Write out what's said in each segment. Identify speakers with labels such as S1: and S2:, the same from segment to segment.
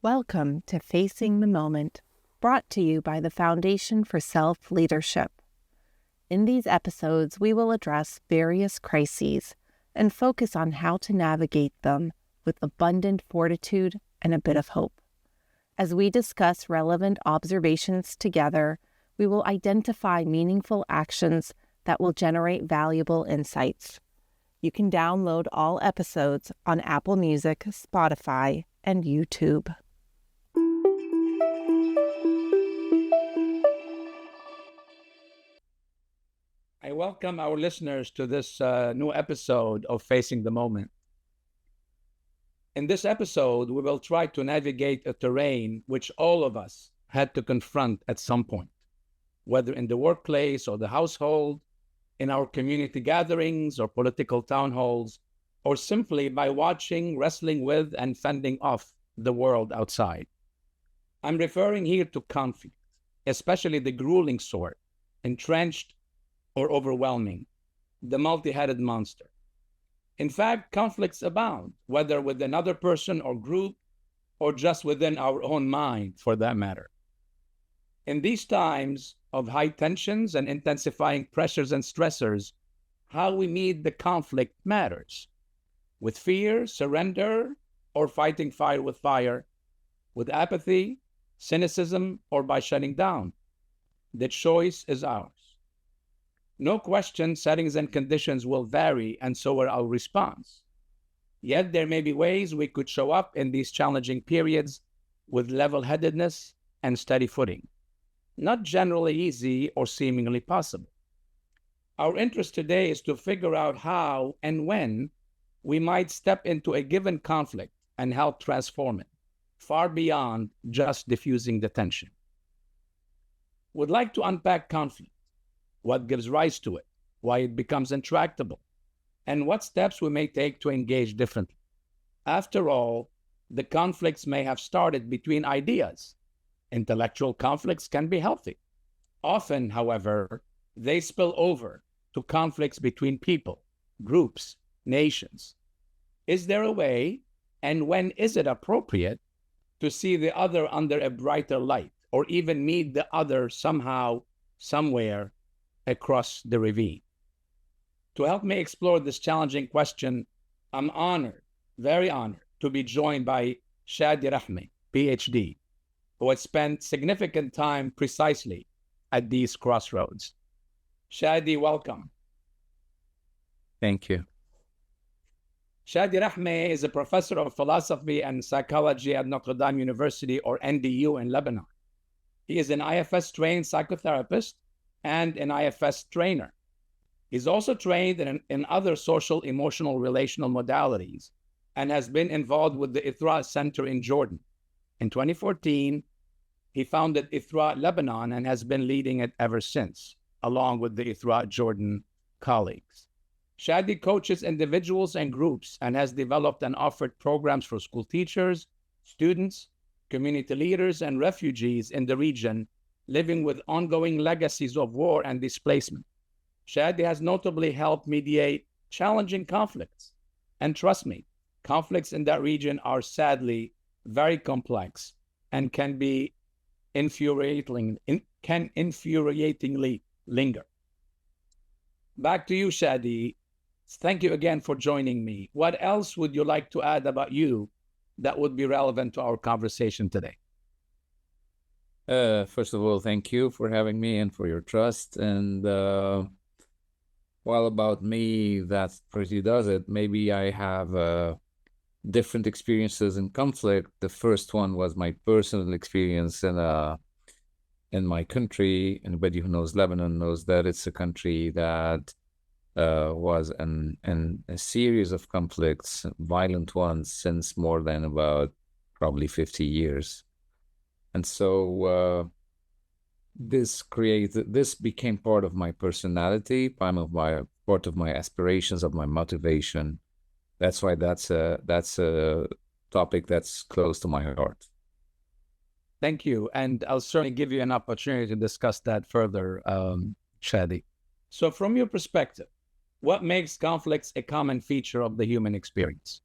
S1: Welcome to Facing the Moment, brought to you by the Foundation for Self-Leadership. In these episodes, we will address various crises and focus on how to navigate them with abundant fortitude and a bit of hope. As we discuss relevant observations together, we will identify meaningful actions that will generate valuable insights. You can download all episodes on Apple Music, Spotify, and YouTube.
S2: I welcome our listeners to this new episode of Facing the Moment. In this episode, we will try to navigate a terrain which all of us had to confront at some point, whether in the workplace or the household, in our community gatherings or political town halls, or simply by watching, wrestling with, and fending off the world outside. I'm referring here to conflict, especially the grueling sort, entrenched or overwhelming, the multi-headed monster. In fact, conflicts abound, whether with another person or group, or just within our own mind, for that matter. In these times of high tensions and intensifying pressures and stressors, how we meet the conflict matters. With fear, surrender, or fighting fire, with apathy, cynicism, or by shutting down. The choice is ours. No question, settings and conditions will vary, and so will our response. Yet there may be ways we could show up in these challenging periods with level-headedness and steady footing. Not generally easy or seemingly possible. Our interest today is to figure out how and when we might step into a given conflict and help transform it, far beyond just diffusing the tension. We'd like to unpack conflict, what gives rise to it, why it becomes intractable, and what steps we may take to engage differently. After all, the conflicts may have started between ideas. Intellectual conflicts can be healthy. Often, however, they spill over to conflicts between people, groups, nations. Is there a way, and when is it appropriate, to see the other under a brighter light, or even meet the other somehow, somewhere, across the ravine? To help me explore this challenging question, I'm honored, very honored, to be joined by Shady Rahme, PhD, who has spent significant time precisely at these crossroads. Shadi, welcome.
S3: Thank you.
S2: Shadi Rahme is a professor of philosophy and psychology at Notre Dame University, or NDU, in Lebanon. He is an IFS-trained psychotherapist and an IFS trainer. He's also trained in other social, emotional, relational modalities and has been involved with the IFRA Center in Jordan. In 2014, he founded IFRA Lebanon and has been leading it ever since, along with the IFRA Jordan colleagues. Shadi coaches individuals and groups and has developed and offered programs for school teachers, students, community leaders, and refugees in the region living with ongoing legacies of war and displacement. Shadi has notably helped mediate challenging conflicts. And trust me, conflicts in that region are sadly very complex and can be infuriatingly linger. Back to you, Shadi. Thank you again for joining me. What else would you like to add about you that would be relevant to our conversation today?
S3: First of all, thank you for having me and for your trust. And about me, that pretty does it. Maybe I have different experiences in conflict. The first one was my personal experience in my country. Anybody who knows Lebanon knows that it's a country that was in a series of conflicts, violent ones, since more than about probably 50 years. And so this became part of my personality, part of my aspirations, of my motivation. That's why that's a topic that's close to my heart.
S2: Thank you. And I'll certainly give you an opportunity to discuss that further, Shadi. So from your perspective, what makes conflicts a common feature of the human experience?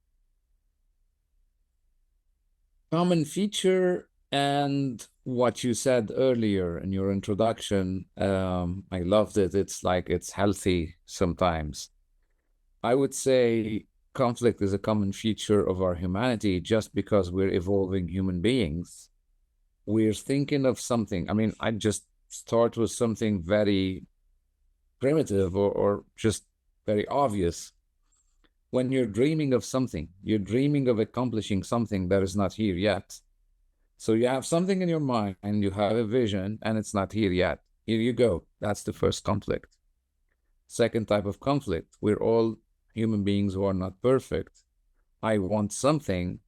S3: Common feature and what you said earlier in your introduction, I loved it. It's like it's healthy sometimes. I would say conflict is a common feature of our humanity just because we're evolving human beings. We're thinking of something. I mean, I just start with something very primitive or just very obvious. When you're dreaming of something, you're dreaming of accomplishing something that is not here yet. So you have something in your mind and you have a vision and it's not here yet. Here you go. That's the first conflict. Second type of conflict, we're all human beings who are not perfect. I want something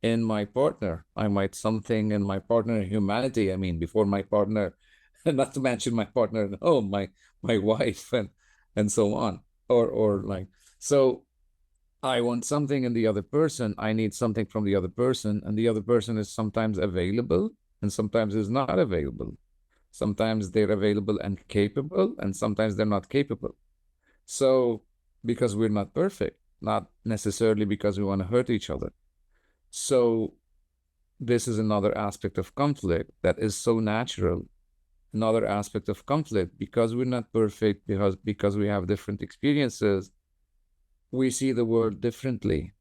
S3: in my partner. I want something in my partner, humanity. I mean, before my partner, not to mention my partner at home, my wife and so on. Or like, so I want something in the other person. I need something from the other person, and the other person is sometimes available and sometimes is not available. Sometimes they're available and capable, and sometimes they're not capable. So, because we're not perfect, not necessarily because we want to hurt each other. So, this is another aspect of conflict that is so natural. Another aspect of conflict, because we're not perfect, because we have different experiences, we see the world differently.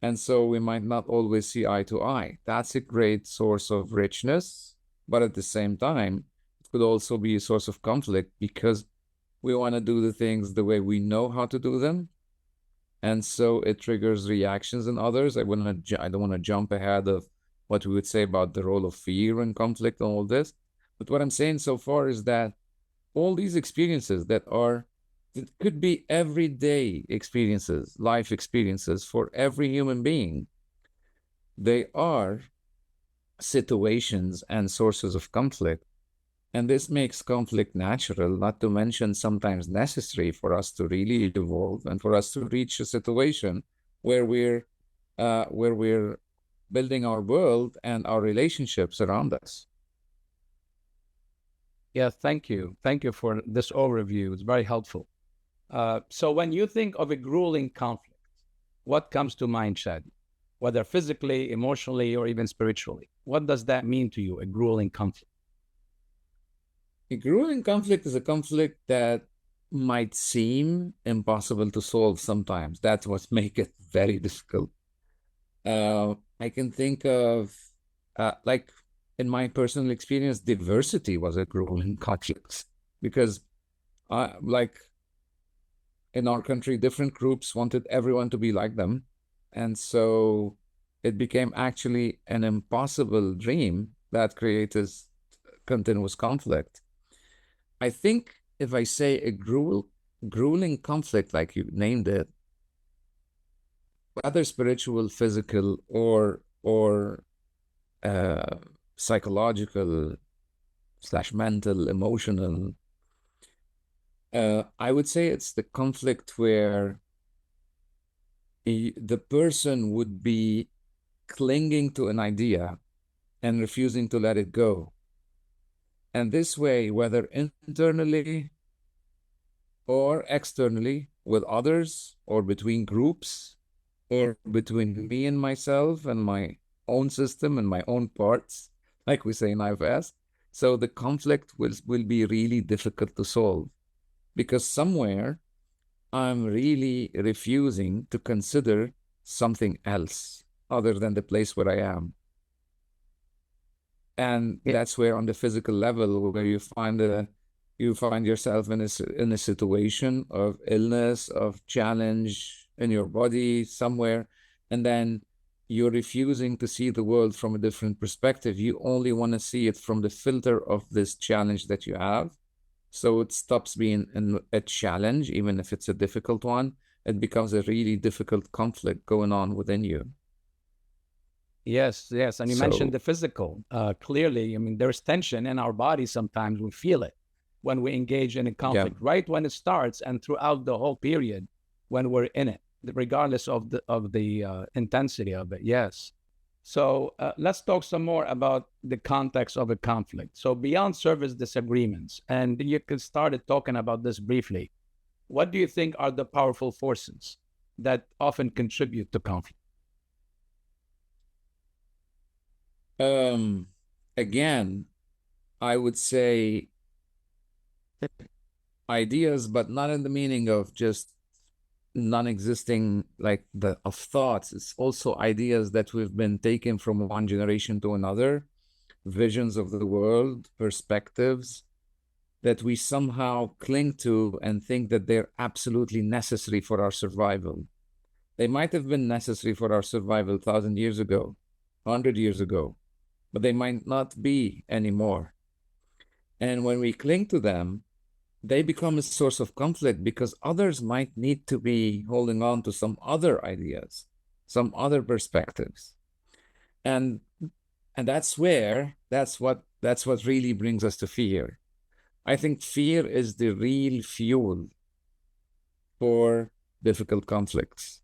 S3: And so we might not always see eye to eye. That's a great source of richness, but at the same time, it could also be a source of conflict because we want to do the things the way we know how to do them. And so it triggers reactions in others. I don't want to jump ahead of what we would say about the role of fear and conflict and all this. But what I'm saying so far is that all these experiences it could be everyday experiences, life experiences for every human being. They are situations and sources of conflict. And this makes conflict natural, not to mention sometimes necessary for us to really evolve and for us to reach a situation where we're building our world and our relationships around us.
S2: Yeah, thank you. Thank you for this overview. It's very helpful. So when you think of a grueling conflict, what comes to mind, Shadi? Whether physically, emotionally, or even spiritually, what does that mean to you, a grueling conflict?
S3: A grueling conflict is a conflict that might seem impossible to solve sometimes. That's what makes it very difficult. I can think of, like, in my personal experience, diversity was a grueling conflict because, like, in our country, different groups wanted everyone to be like them. And so it became actually an impossible dream that created continuous conflict. I think if I say a grueling conflict, like you named it, whether spiritual, physical, or psychological / mental, emotional, I would say it's the conflict where the person would be clinging to an idea and refusing to let it go. And this way, whether internally or externally with others or between groups or between me and myself and my own system and my own parts, like we say in IFS. So the conflict will be really difficult to solve because somewhere I'm really refusing to consider something else other than the place where I am. And that's where on the physical level, where you find yourself in a situation of illness, of challenge in your body somewhere, and then you're refusing to see the world from a different perspective. You only want to see it from the filter of this challenge that you have. So it stops being a challenge, even if it's a difficult one. It becomes a really difficult conflict going on within you.
S2: Yes, yes. And you mentioned the physical. Clearly, I mean, there's tension in our body sometimes. We feel it when we engage in a conflict, right when it starts and throughout the whole period when we're in it, regardless of the intensity of it. Yes. So let's talk some more about the context of a conflict. So beyond service disagreements, and you could started talking about this briefly. What do you think are the powerful forces that often contribute to conflict?
S3: Um, Again, I would say ideas, but not in the meaning of just non-existing, like the of thoughts. It's also ideas that we've been taken from one generation to another, visions of the world, perspectives that we somehow cling to and think that they're absolutely necessary for our survival. They might have been necessary for our survival 1,000 years ago, 100 years ago, but they might not be anymore. And when we cling to them, they become a source of conflict because others might need to be holding on to some other ideas, some other perspectives. And that's what really brings us to fear. I think fear is the real fuel for difficult conflicts.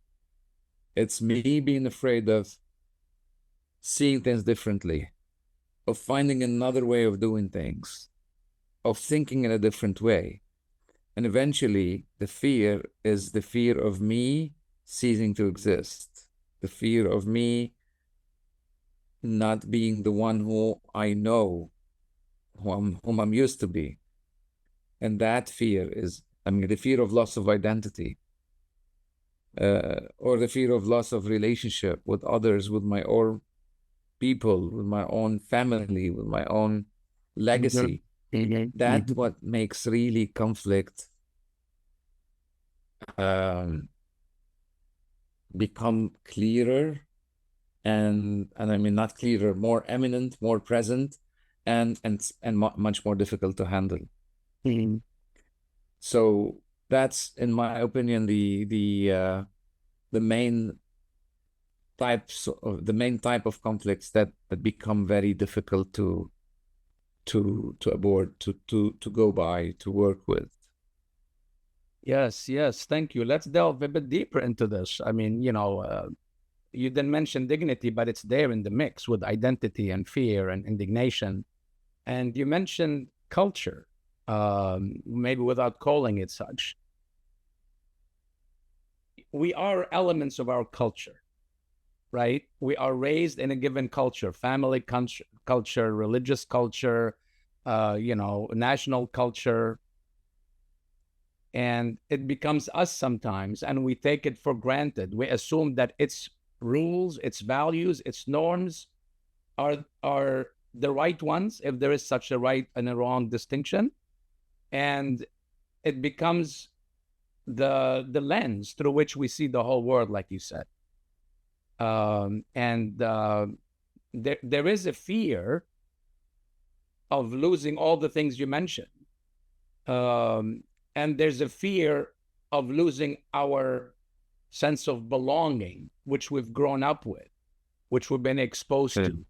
S3: It's me being afraid of seeing things differently, of finding another way of doing things, of thinking in a different way. And eventually, the fear is the fear of me ceasing to exist, the fear of me not being the one who I know, whom I'm used to be. And that fear is, the fear of loss of identity, or the fear of loss of relationship with others, with my own people, with my own family, with my own legacy. That's what makes really conflict become clearer, and I mean not clearer, more eminent, more present, and much more difficult to handle. So that's, in my opinion, the main type of conflicts that become very difficult to abort, to go by, to work with.
S2: Yes, thank you. Let's delve a bit deeper into this. I mean, you didn't mention dignity, but it's there in the mix with identity and fear and indignation. And you mentioned culture, maybe without calling it such. We are elements of our culture, right? We are raised in a given culture, family culture, religious culture, national culture. And it becomes us sometimes, and we take it for granted. We assume that its rules, its values, its norms are the right ones, if there is such a right and a wrong distinction. And it becomes the lens through which we see the whole world, like you said. There is a fear of losing all the things you mentioned. And there's a fear of losing our sense of belonging, which we've grown up with, which we've been exposed to,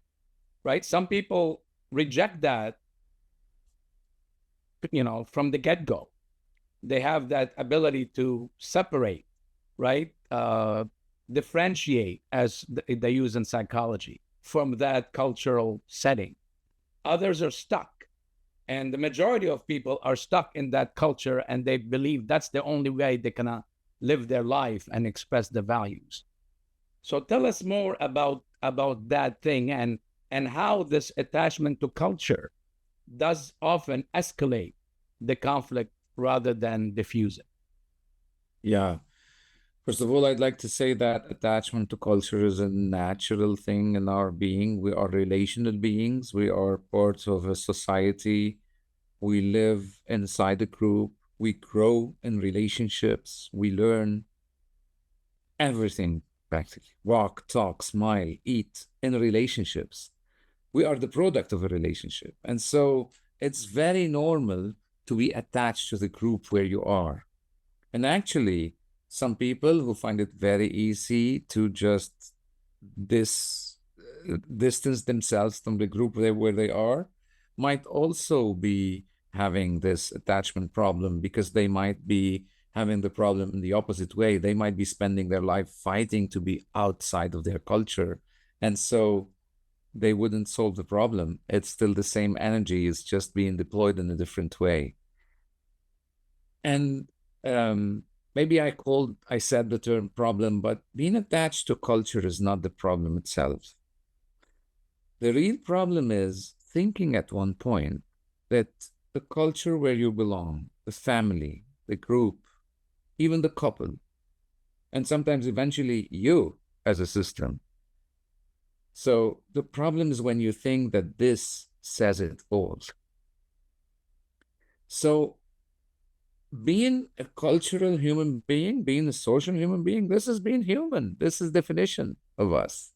S2: right? Some people reject that, from the get-go. They have that ability to separate, right? Differentiate, as they use in psychology, from that cultural setting. Others are stuck. And the majority of people are stuck in that culture, and they believe that's the only way they can live their life and express the values. So tell us more about that thing, and how this attachment to culture does often escalate the conflict rather than diffuse it.
S3: Yeah. First of all, I'd like to say that attachment to culture is a natural thing in our being. We are relational beings. We are parts of a society. We live inside a group. We grow in relationships. We learn everything, practically. Walk, talk, smile, eat in relationships. We are the product of a relationship. And so it's very normal to be attached to the group where you are. And actually, some people who find it very easy to just distance themselves from the group where they are might also be having this attachment problem, because they might be having the problem in the opposite way. They might be spending their life fighting to be outside of their culture. And so they wouldn't solve the problem. It's still the same energy, it's just being deployed in a different way. And maybe I said the term problem, but being attached to culture is not the problem itself. The real problem is thinking at one point that the culture where you belong, the family, the group, even the couple, and sometimes eventually you as a system. So the problem is when you think that this says it all. So being a cultural human being, being a social human being, this is being human. This is definition of us.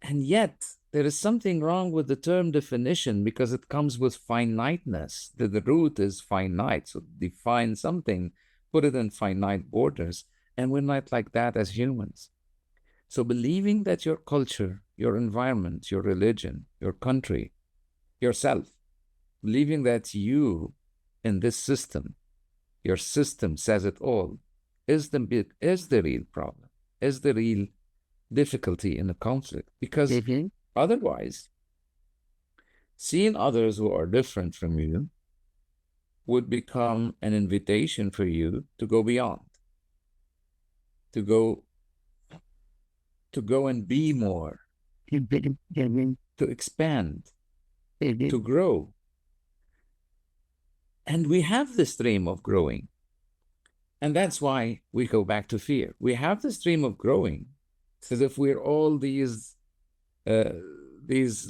S3: And yet there is something wrong with the term definition because it comes with finiteness. The root is finite. So define something, put it in finite borders. And we're not like that as humans. So believing that your culture, your environment, your religion, your country, yourself, believing that you in this system, your system says it all, is the real problem, is the real difficulty in the conflict. Because otherwise, seeing others who are different from you would become an invitation for you to go beyond, to go and be more, to expand, to grow. And we have this dream of growing. And that's why we go back to fear. We have this dream of growing. It's as if we're all these worms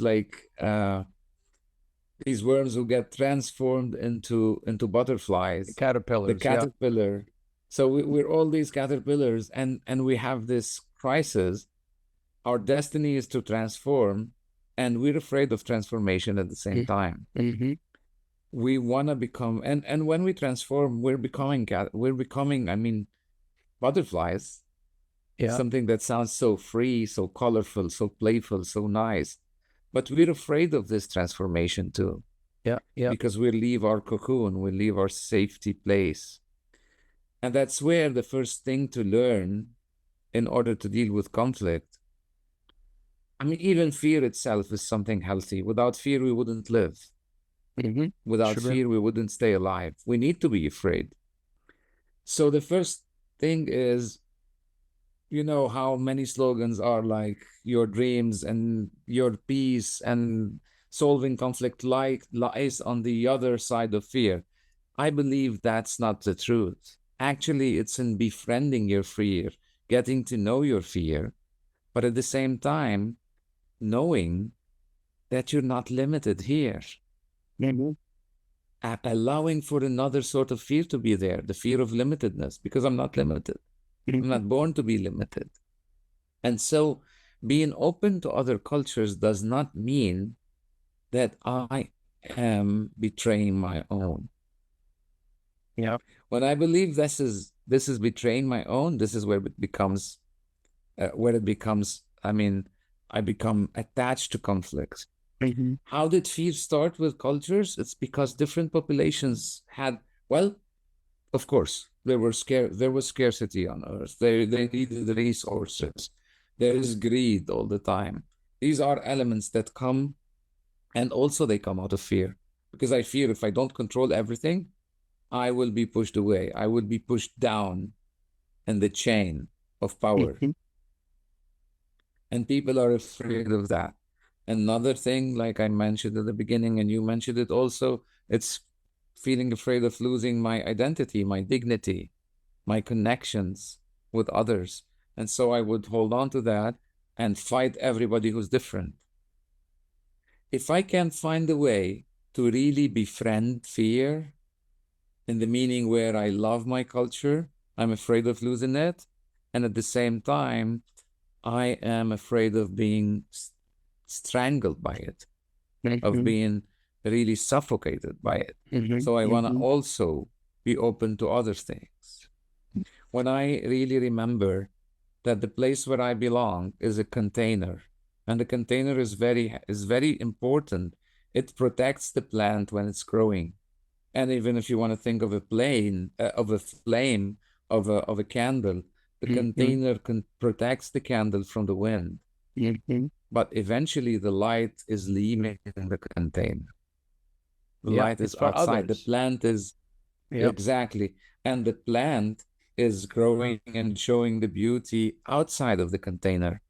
S3: who get transformed into butterflies.
S2: The caterpillars.
S3: The caterpillar. Yeah. So we're all these caterpillars, and we have this crisis. Our destiny is to transform, and we're afraid of transformation at the same time. We want to become, and when we transform, we're becoming, butterflies. Yeah. Something that sounds so free, so colorful, so playful, so nice. But we're afraid of this transformation too.
S2: Yeah.
S3: Because we leave our cocoon, we leave our safety place. And that's where the first thing to learn in order to deal with conflict, even fear itself is something healthy. Without fear, we wouldn't live. Without fear, we wouldn't stay alive. We need to be afraid. So the first thing is, you know how many slogans are like your dreams and your peace and solving conflict lies on the other side of fear. I believe that's not the truth. Actually, it's in befriending your fear, getting to know your fear, but at the same time, knowing that you're not limited here. Allowing for another sort of fear to be there, the fear of limitedness, because I'm not limited. I'm not born to be limited. And so being open to other cultures does not mean that I am betraying my own.
S2: Yeah.
S3: When I believe this is betraying my own, this is where it becomes, I become attached to conflict. How did fear start with cultures? It's because different populations had, of course, there was scarcity on earth. They needed the resources. There is greed all the time. These are elements that come, and also they come out of fear. Because I fear if I don't control everything, I will be pushed away. I will be pushed down in the chain of power. And people are afraid of that. Another thing, like I mentioned at the beginning, and you mentioned it also, it's feeling afraid of losing my identity, my dignity, my connections with others. And so I would hold on to that and fight everybody who's different. If I can find a way to really befriend fear, in the meaning where I love my culture, I'm afraid of losing it, and at the same time, I am afraid of being strangled by it, of being really suffocated by it. So I want to also be open to other things. When I really remember that the place where I belong is a container, and the container is very important. It protects the plant when it's growing. And even if you want to think of a flame of a candle, the container protects the candle from the wind. But eventually the light is leaving the container. The light is outside.
S2: Others.
S3: The plant is exactly. And the plant is growing and showing the beauty outside of the container.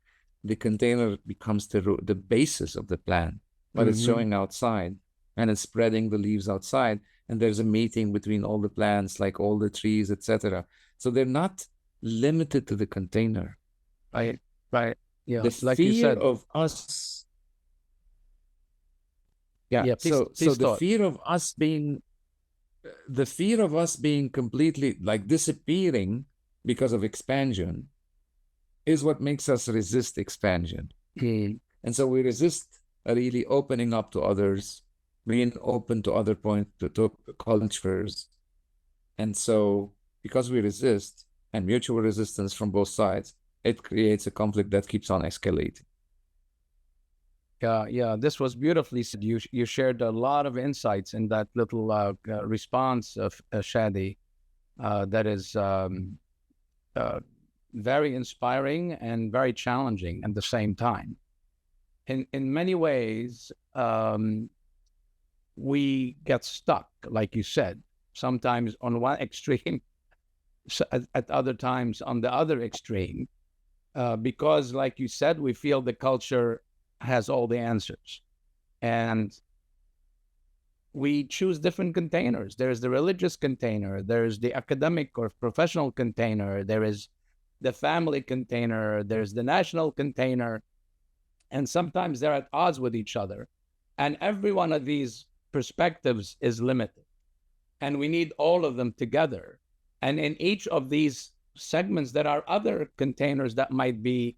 S3: the container becomes the basis of the plant, but it's showing outside and it's spreading the leaves outside. And there's a meeting between all the plants, like all the trees, etc. So they're not limited to the container.
S2: Right. Yeah.
S3: The
S2: Like you
S3: fear
S2: said.
S3: of us. Yeah.
S2: Yeah. Please
S3: So the
S2: thought.
S3: fear of us being completely like disappearing because of expansion is what makes us resist expansion. And so we resist really opening up to others, being open to other to cultures. And so because we resist, and mutual resistance from both sides, it creates a conflict that keeps on escalating.
S2: Yeah, this was beautifully said. You shared a lot of insights in that little response of Shadi. That is very inspiring and very challenging at the same time. In many ways, we get stuck, like you said, sometimes on one extreme, at other times on the other extreme, because, like you said, we feel the culture has all the answers. And we choose different containers. There's the religious container, there's the academic or professional container, there is the family container, there's the national container, and sometimes they're at odds with each other. And every one of these perspectives is limited. And we need all of them together. And in each of these segments, there are other containers that might be,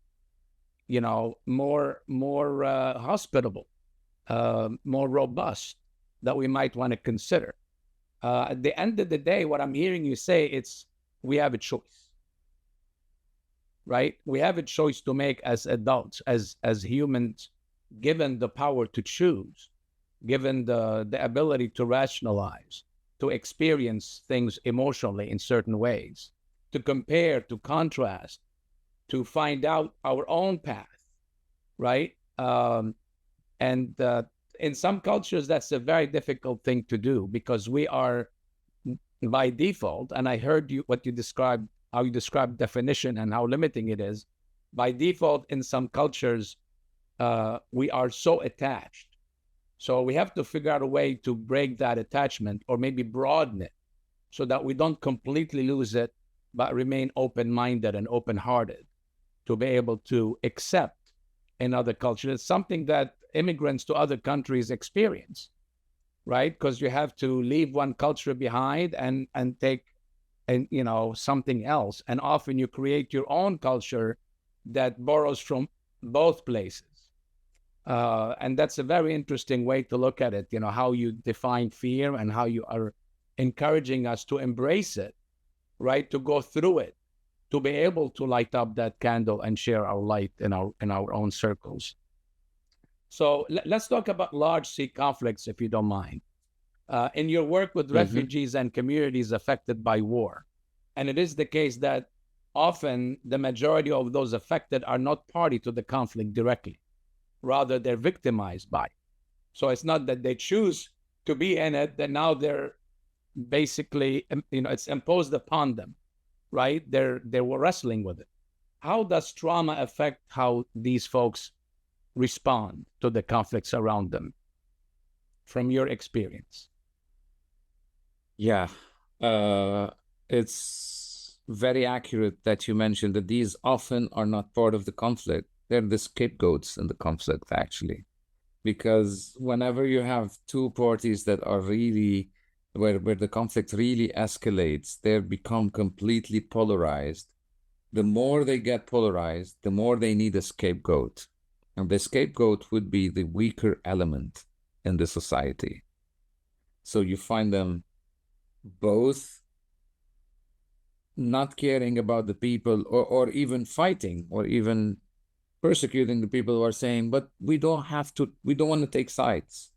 S2: more hospitable, more robust, that we might want to consider. At the end of the day, what I'm hearing you say, it's we have a choice, right? We have a choice to make as adults, as humans, given the power to choose, given the ability to rationalize, to experience things emotionally in certain ways, to compare, to contrast, to find out our own path, right? And in some cultures, that's a very difficult thing to do, because we are, by default, and I heard what you described, how you described definition and how limiting it is. By default, in some cultures, we are so attached. So we have to figure out a way to break that attachment, or maybe broaden it, so that we don't completely lose it, but remain open-minded and open-hearted to be able to accept another culture. It's something that immigrants to other countries experience, right? Because you have to leave one culture behind and take something else. And often you create your own culture that borrows from both places. And that's a very interesting way to look at it, how you define fear and how you are encouraging us to embrace it, right? To go through it, to be able to light up that candle and share our light in our own circles. So let's talk about large sea conflicts, if you don't mind. In your work with refugees and communities affected by war, and it is the case that often the majority of those affected are not party to the conflict directly. Rather, they're victimized by it. So it's not that they choose to be in it, that now they're basically, it's imposed upon them, right? They were wrestling with it. How does trauma affect how these folks respond to the conflicts around them, from your experience?
S3: Yeah, it's very accurate that you mentioned that these often are not part of the conflict. They're the scapegoats in the conflict, actually, because whenever you have two parties that are really, where the conflict really escalates, they become completely polarized. The more they get polarized, the more they need a scapegoat. And the scapegoat would be the weaker element in the society. So you find them both not caring about the people, or even fighting, or even persecuting the people who are saying, but we don't want to take sides.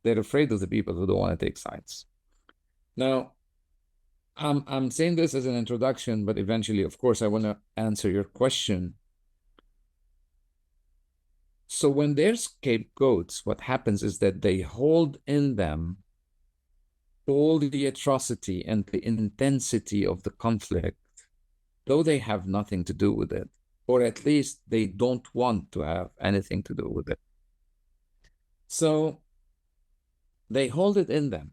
S3: They're afraid of the people who don't want to take sides. Now, I'm saying this as an introduction, but eventually, of course, I want to answer your question. So when they're scapegoats, what happens is that they hold in them all the atrocity and the intensity of the conflict, though they have nothing to do with it. or at least they don't want to have anything to do with it. So they hold it in them.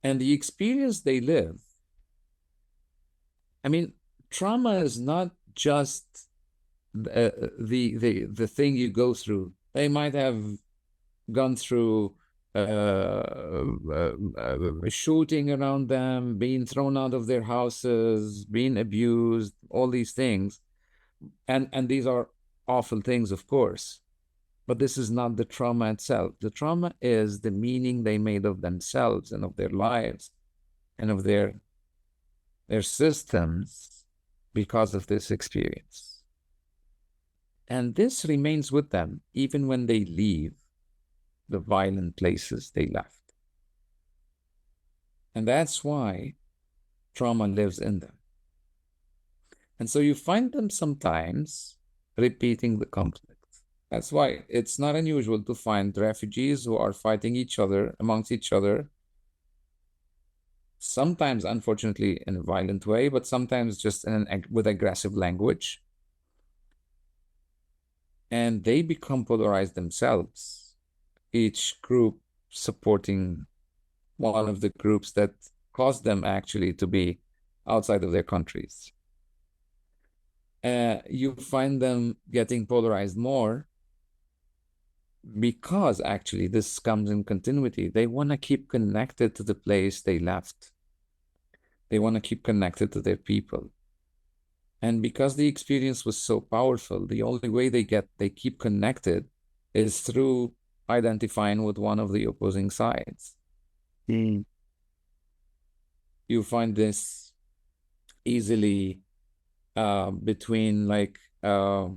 S3: And the experience they live, I mean, trauma is not just the thing you go through. They might have gone through shooting around them, being thrown out of their houses, being abused, all these things. And these are awful things, of course. But this is not the trauma itself. The trauma is the meaning they made of themselves and of their lives and of their systems because of this experience. And this remains with them even when they leave the violent places they left. And that's why trauma lives in them. And so you find them sometimes repeating the conflict. That's why it's not unusual to find refugees who are fighting each other amongst each other, sometimes, unfortunately, in a violent way, but sometimes just with aggressive language. And they become polarized themselves, each group supporting one of the groups that caused them actually to be outside of their countries. You find them getting polarized more because actually this comes in continuity. They want to keep connected to the place they left. They want to keep connected to their people. And because the experience was so powerful, the only way they keep connected is through identifying with one of the opposing sides. You find this easily between, like, I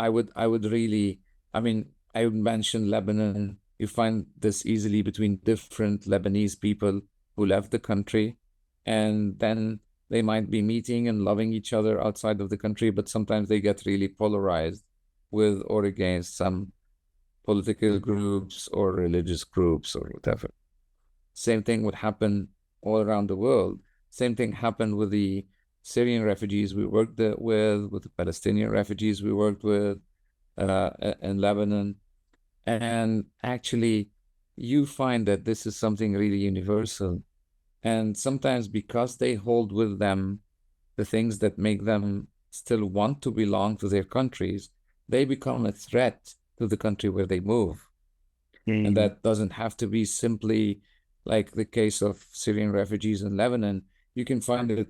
S3: would mention Lebanon. You find this easily between different Lebanese people who left the country, and then they might be meeting and loving each other outside of the country, but sometimes they get really polarized with or against some political groups or religious groups or whatever. Same thing would happen all around the world. Same thing happened with the Syrian refugees we worked with the Palestinian refugees we worked with in Lebanon. And actually, you find that this is something really universal. And sometimes because they hold with them the things that make them still want to belong to their countries, they become a threat to the country where they move. And that doesn't have to be simply like the case of Syrian refugees in Lebanon. You can find it,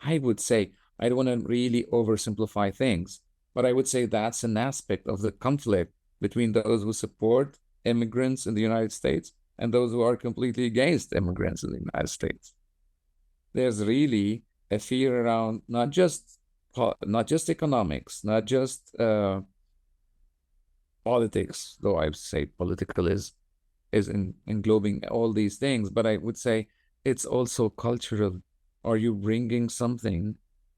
S3: I would say, I don't want to really oversimplify things, but I would say that's an aspect of the conflict between those who support immigrants in the United States and those who are completely against immigrants in the United States. There's really a fear around not just economics, not just politics, though I would say political is englobing all these things, but I would say it's also cultural. Are you bringing something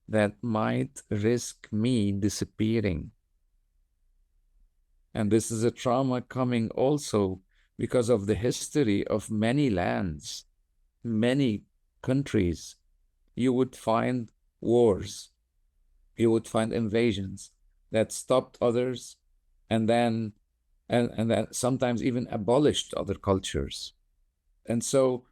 S3: that might risk me disappearing? And this is a trauma coming also because of the history of many lands, many countries. You would find wars, you would find invasions that stopped others, and then that sometimes even abolished other cultures. And so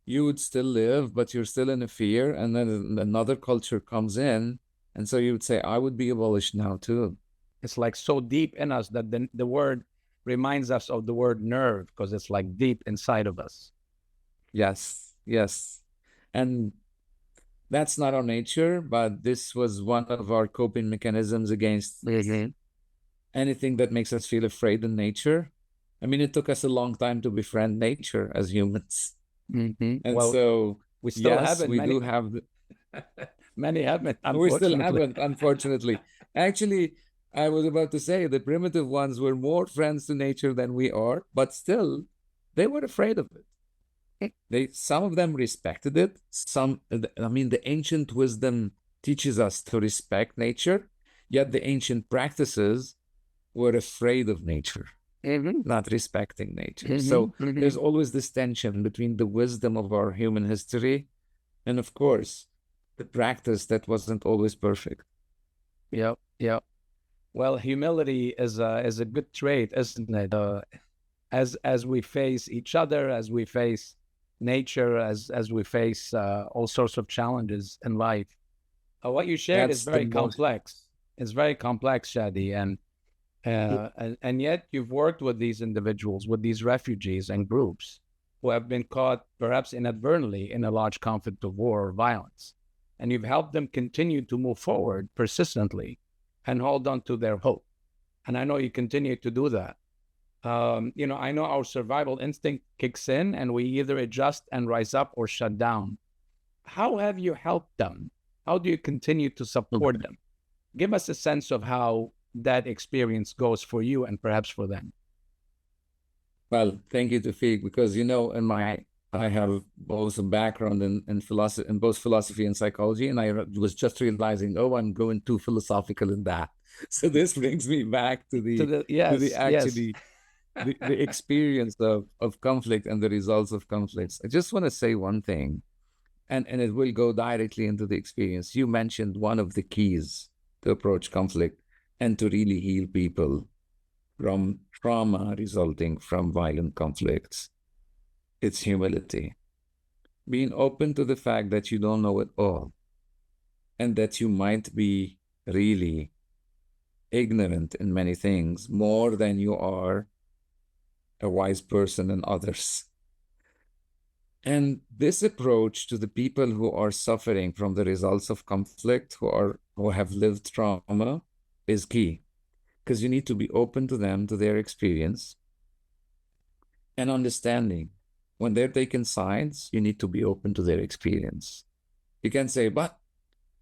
S3: you would still live, but you're still in a fear, and then another culture comes in, and so you would say, I would be abolished now too.
S2: It's like so deep in us that the word reminds us of the word nerve, because it's like deep inside of us.
S3: Yes. And that's not our nature, but this was one of our coping mechanisms against anything that makes us feel afraid in nature. It took us a long time to befriend nature as humans. And
S2: well,
S3: so
S2: we still
S3: yes,
S2: haven't.
S3: we do have
S2: many haven't,
S3: we still haven't, unfortunately. Actually, I was about to say the primitive ones were more friends to nature than we are, but still they were afraid of it. Some of them respected it. The ancient wisdom teaches us to respect nature, yet the ancient practices were afraid of nature, not respecting nature. So there's always this tension between the wisdom of our human history and, of course, the practice that wasn't always perfect.
S2: Yep. Yep. Well, humility is a good trait, isn't it? As we face each other, as we face nature, as we face all sorts of challenges in life. What you shared is
S3: That's the
S2: very
S3: most.
S2: complex. It's very complex, Shadi, and yet you've worked with these individuals, with these refugees and groups who have been caught, perhaps inadvertently, in a large conflict of war or violence, and you've helped them continue to move forward persistently and hold on to their hope. And I know you continue to do that. I know our survival instinct kicks in and we either adjust and rise up or shut down. How have you helped them? How do you continue to support them? Give us a sense of how that experience goes for you and perhaps for them.
S3: Well, thank you, Toufic, because I have both a background in philosophy, in both philosophy and psychology, and I was just realizing, oh, I'm going too philosophical in that. So this brings me back to the
S2: Yes, yes.
S3: actually the experience of conflict and the results of conflicts. I just want to say one thing, and it will go directly into the experience. You mentioned one of the keys to approach conflict and to really heal people from trauma resulting from violent conflicts. It's humility. Being open to the fact that you don't know it all and that you might be really ignorant in many things more than you are a wise person in others. And this approach to the people who are suffering from the results of conflict, who have lived trauma, is key, because you need to be open to them, to their experience, and understanding. When they're taking sides, you need to be open to their experience. You can say, but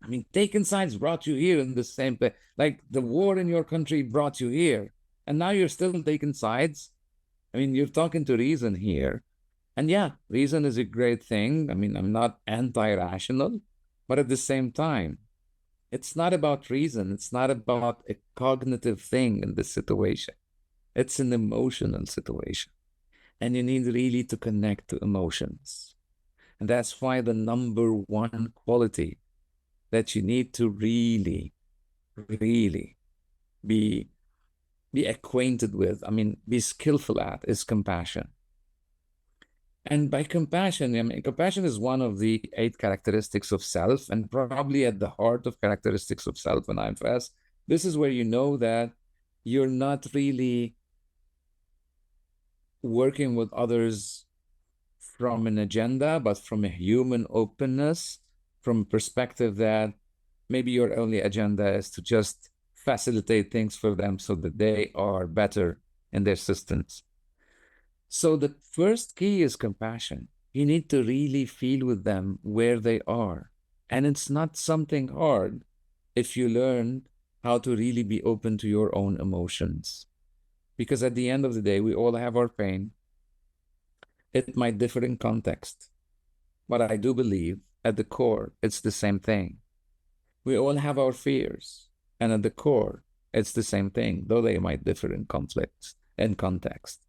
S3: I mean, taking sides brought you here in the same place. Like the war in your country brought you here, and now you're still taking sides. I mean, you're talking to reason here. And yeah, reason is a great thing. I mean, I'm not anti-rational, but at the same time, it's not about reason. It's not about a cognitive thing in this situation. It's an emotional situation. And you need really to connect to emotions. And that's why the number one quality that you need to really, really be acquainted with, I mean, be skillful at, is compassion. And by compassion, I mean, compassion is one of the 8 characteristics of self, and probably at the heart of characteristics of self and IFS. This is where you know that you're not really working with others from an agenda, but from a human openness, from a perspective that maybe your only agenda is to just facilitate things for them so that they are better in their systems. So the first key is compassion. You need to really feel with them where they are. And it's not something hard if you learn how to really be open to your own emotions. Because at the end of the day, we all have our pain. It might differ in context, but I do believe at the core, it's the same thing. We all have our fears, and at the core, it's the same thing, though they might differ in conflicts and context.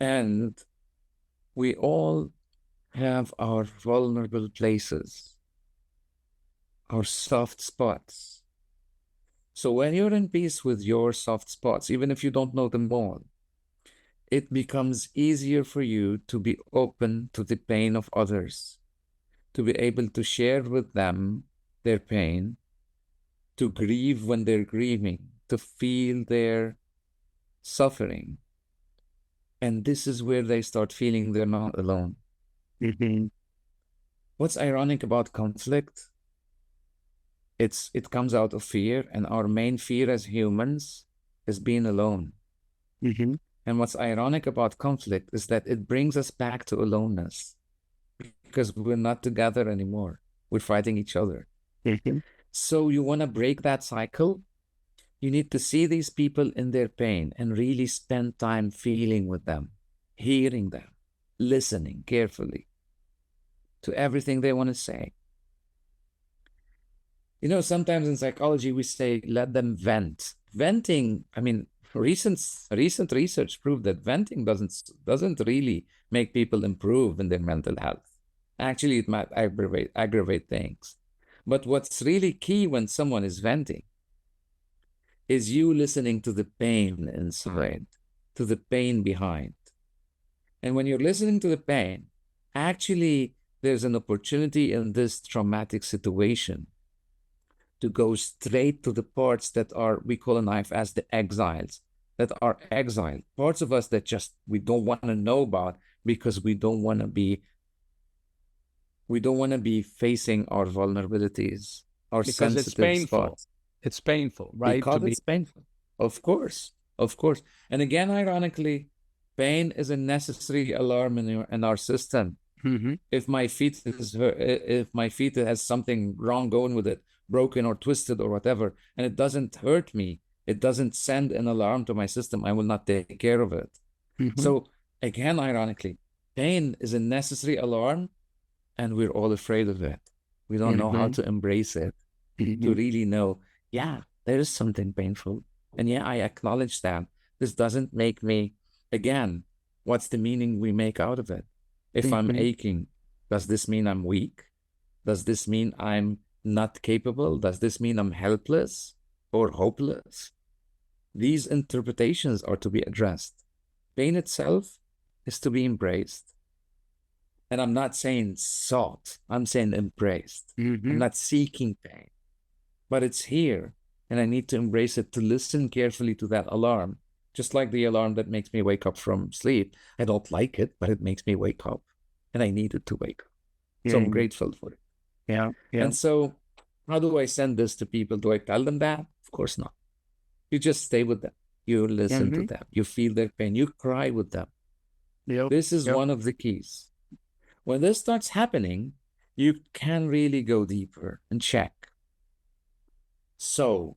S3: And we all have our vulnerable places, our soft spots. So when you're in peace with your soft spots, even if you don't know them all, it becomes easier for you to be open to the pain of others, to be able to share with them their pain, to grieve when they're grieving, to feel their suffering. And this is where they start feeling they're not alone.
S2: Mm-hmm.
S3: What's ironic about conflict? It comes out of fear, and our main fear as humans is being alone.
S2: Mm-hmm.
S3: And what's ironic about conflict is that it brings us back to aloneness, because we're not together anymore. We're fighting each other.
S2: Mm-hmm.
S3: So you want to break that cycle? You need to see these people in their pain and really spend time feeling with them, hearing them, listening carefully to everything they want to say. You know, sometimes in psychology, we say, let them vent. Venting, I mean, recent research proved that venting doesn't really make people improve in their mental health. Actually, it might aggravate things. But what's really key when someone is venting is you listening to the pain inside, to the pain behind. And when you're listening to the pain, actually, there's an opportunity in this traumatic situation to go straight to the parts that are, we call in IFS the exiles, that are exiled, parts of us that just we don't want to know about because we don't want to be facing our vulnerabilities, our
S2: Because it's
S3: sensitive
S2: painful.
S3: spots.
S2: It's painful, right?
S3: Because it's painful. Of course. Of course. And again, ironically, pain is a necessary alarm in our system.
S2: Mm-hmm.
S3: If my feet has something wrong going with it, broken or twisted or whatever, and it doesn't hurt me, it doesn't send an alarm to my system, I will not take care of it.
S2: Mm-hmm.
S3: So again, ironically, pain is a necessary alarm, and we're all afraid of it. We don't know how to embrace it, to really know, yeah, there is something painful. And yeah, I acknowledge that. This doesn't make me, again, what's the meaning we make out of it? If I'm aching, does this mean I'm weak? Does this mean I'm not capable? Does this mean I'm helpless or hopeless? These interpretations are to be addressed. Pain itself is to be embraced. And I'm not saying sought, I'm saying embraced. I'm not seeking pain, but it's here. And I need to embrace it, to listen carefully to that alarm. Just like the alarm that makes me wake up from sleep. I don't like it, but it makes me wake up. And I needed to wake up. So I'm grateful for it.
S2: Yeah.
S3: And so how do I send this to people? Do I tell them that? Of course not. You just stay with them. You listen to them. You feel their pain. You cry with them. This is one of the keys. When this starts happening, you can really go deeper and check. So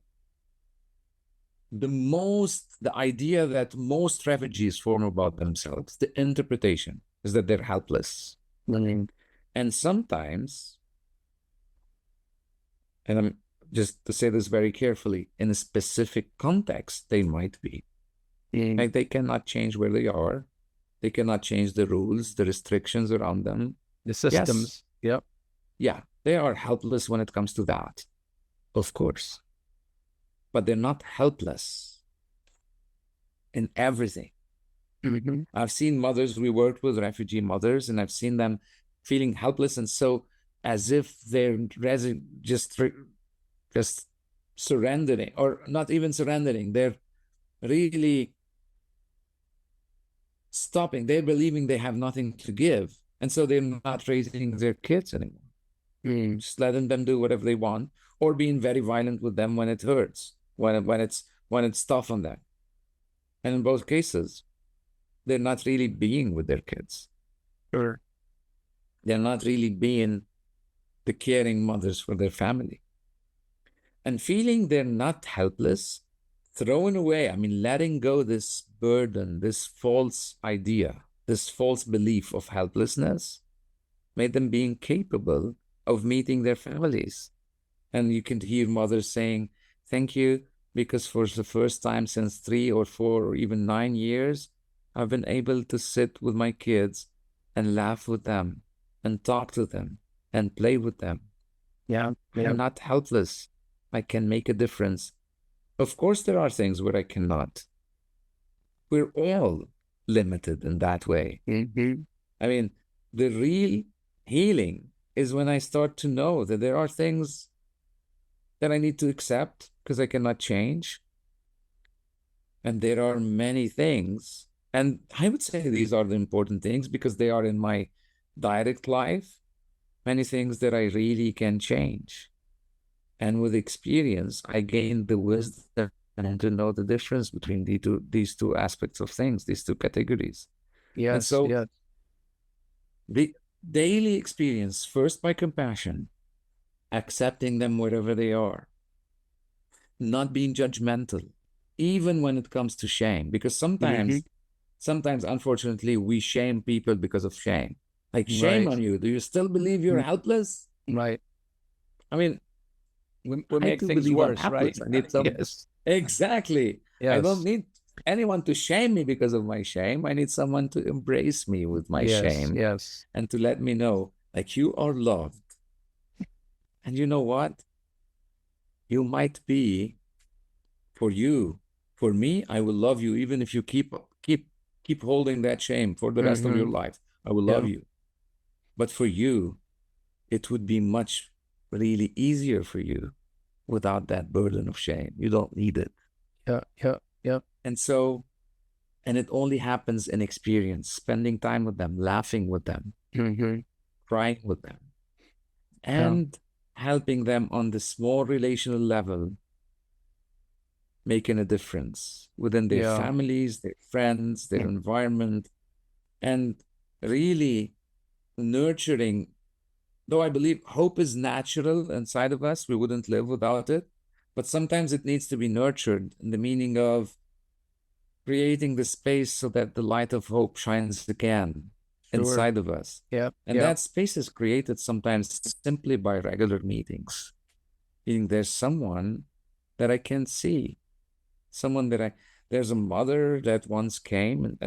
S3: the idea that most refugees form about themselves, the interpretation is that they're helpless. And sometimes, and I'm just to say this very carefully, in a specific context, they might be. Like they cannot change where they are. They cannot change the rules, the restrictions around them.
S2: The systems.
S3: Yes. Yeah, they are helpless when it comes to that, of course. But they're not helpless in everything. I've seen mothers, we worked with refugee mothers, and I've seen them feeling helpless, and so as if they're just surrendering, or not even surrendering. They're really stopping. They're believing they have nothing to give, and so they're not raising their kids anymore. Just letting them do whatever they want, or being very violent with them when it hurts, when it's tough on them. And in both cases, they're not really being with their kids.
S2: Sure.
S3: They're not really being the caring mothers for their family. And feeling they're not helpless, throwing away, letting go this burden, this false idea, this false belief of helplessness, made them being capable of meeting their families. And you can hear mothers saying, thank you, because for the first time since 3 or 4 or even 9 years, I've been able to sit with my kids and laugh with them and talk to them and play with them. I'm not helpless. I can make a difference. Of course, there are things where I cannot. We're all limited in that way. The real healing is when I start to know that there are things that I need to accept because I cannot change. And there are many things, and I would say these are the important things because they are in my direct life, many things that I really can change. And with experience, I gained the wisdom and to know the difference between these two aspects of things, these two categories. And so the daily experience, first by compassion, accepting them wherever they are, not being judgmental, even when it comes to shame, because sometimes, unfortunately, we shame people because of shame. Like, shame on you. Do you still believe you're helpless?
S2: Right. We
S3: I
S2: make
S3: do
S2: things
S3: believe I'm
S2: worse, right?
S3: helpless. I need some... Exactly. I don't need anyone to shame me because of my shame. I need someone to embrace me with my shame. And to let me know, like, you are loved. And you know what? You might be For you, for me, I will love you even if you keep holding that shame for the rest of your life. I will love you. But for you, it would be much really easier for you without that burden of shame. You don't need it.
S2: Yeah.
S3: And so, and it only happens in experience, spending time with them, laughing with them, crying with them, and helping them on the small relational level, making a difference within their families, their friends, their environment, and really nurturing. Though I believe hope is natural inside of us, we wouldn't live without it. But sometimes it needs to be nurtured in the meaning of creating the space so that the light of hope shines again inside of us. And that space is created sometimes simply by regular meetings. Meaning there's someone that I can see, someone that there's a mother that once came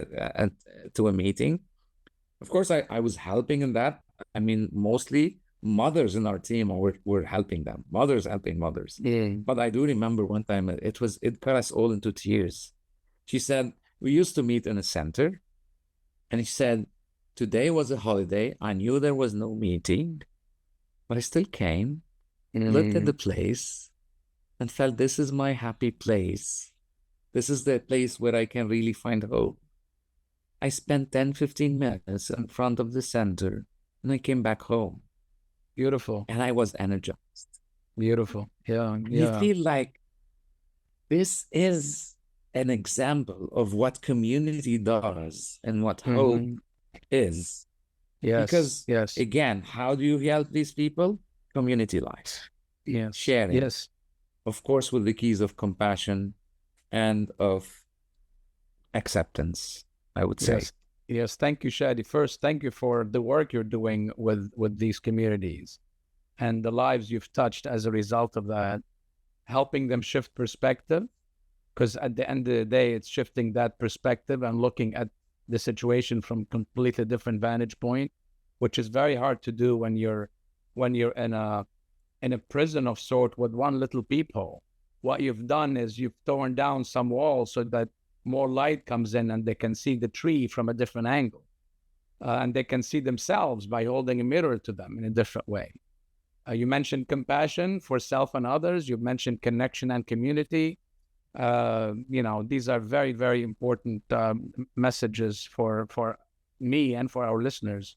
S3: to a meeting. Of course, I was helping in that. I mean, mostly mothers in our team were helping them, mothers helping mothers. But I do remember one time it got us all into tears. She said, we used to meet in a center, and she said, today was a holiday. I knew there was no meeting, but I still came, looked at the place, and felt this is my happy place. This is the place where I can really find hope. I spent 10, 15 minutes in front of the center, and I came back home.
S2: Beautiful.
S3: And I was energized.
S2: Beautiful. Yeah.
S3: You feel like this is an example of what community does and what hope is. Because, again, how do you help these people? Community life. Sharing. Of course, with the keys of compassion and of acceptance, I would say.
S2: Yes. Thank you, Shadi. First, thank you for the work you're doing with these communities and the lives you've touched as a result of that, helping them shift perspective. Because at the end of the day, it's shifting that perspective and looking at the situation from completely different vantage point, which is very hard to do when you're in a prison of sort with one little peephole. What you've done is you've torn down some walls so that more light comes in and they can see the tree from a different angle. And they can see themselves by holding a mirror to them in a different way. You mentioned compassion for self and others. You've mentioned connection and community. These are very, very important messages for me and for our listeners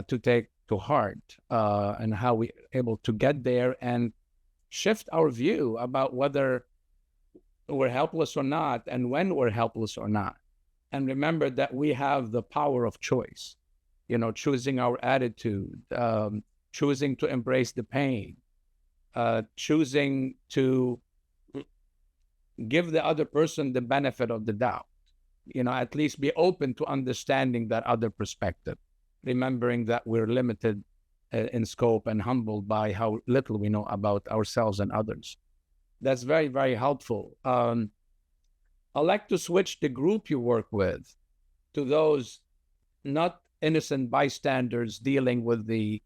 S2: to take to heart, and how we're able to get there and shift our view about whether we're helpless or not and when we're helpless or not. And remember that we have the power of choice, choosing our attitude, choosing to embrace the pain, choosing to give the other person the benefit of the doubt, at least be open to understanding that other perspective, remembering that we're limited in scope and humbled by how little we know about ourselves and others. That's very, very helpful. I'd like to switch the group you work with to those not innocent bystanders dealing with the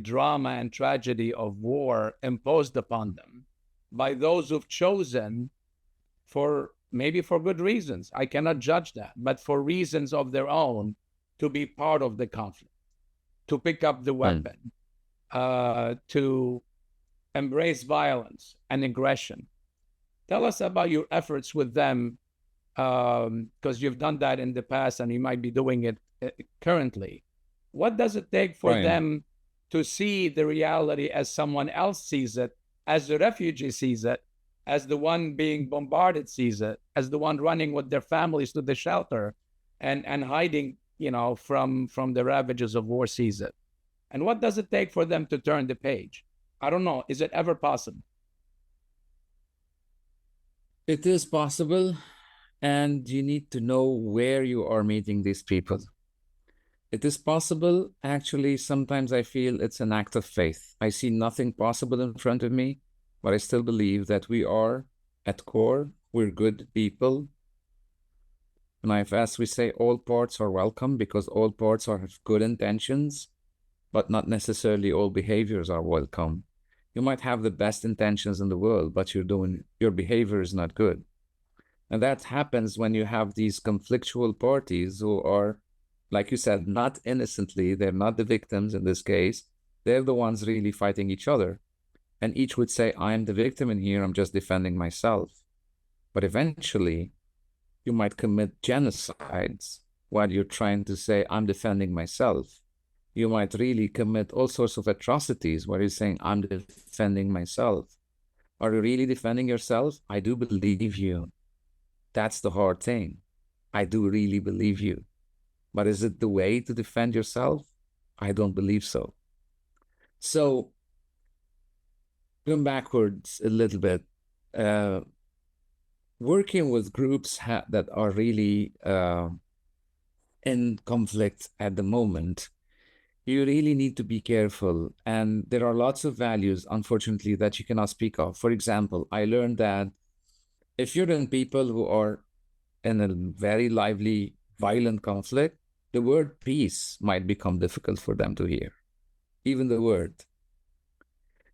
S2: drama and tragedy of war imposed upon them by those who've chosen, maybe for good reasons, I cannot judge that, but for reasons of their own, to be part of the conflict, to pick up the weapon, to embrace violence and aggression. Tell us about your efforts with them, because you've done that in the past and you might be doing it currently. What does it take for them to see the reality as someone else sees it, as the refugee sees it, as the one being bombarded sees it, as the one running with their families to the shelter and hiding, from the ravages of war sees it? And what does it take for them to turn the page? I don't know. Is it ever possible?
S3: It is possible, and you need to know where you are meeting these people. It is possible. Actually, sometimes I feel it's an act of faith. I see nothing possible in front of me, but I still believe that we are, at core, we're good people. In IFS, we say all parts are welcome because all parts have good intentions, but not necessarily all behaviors are welcome. You might have the best intentions in the world, but your behavior is not good. And that happens when you have these conflictual parties who are, like you said, not innocently, they're not the victims in this case. They're the ones really fighting each other. And each would say, I'm the victim in here, I'm just defending myself. But eventually, you might commit genocides while you're trying to say, I'm defending myself. You might really commit all sorts of atrocities where you're saying, I'm defending myself. Are you really defending yourself? I do believe you. That's the hard thing. I do really believe you. But is it the way to defend yourself? I don't believe so. So, going backwards a little bit, working with groups that are really in conflict at the moment, you really need to be careful. And there are lots of values, unfortunately, that you cannot speak of. For example, I learned that if you're in people who are in a very lively, violent conflict, the word peace might become difficult for them to hear, even the word.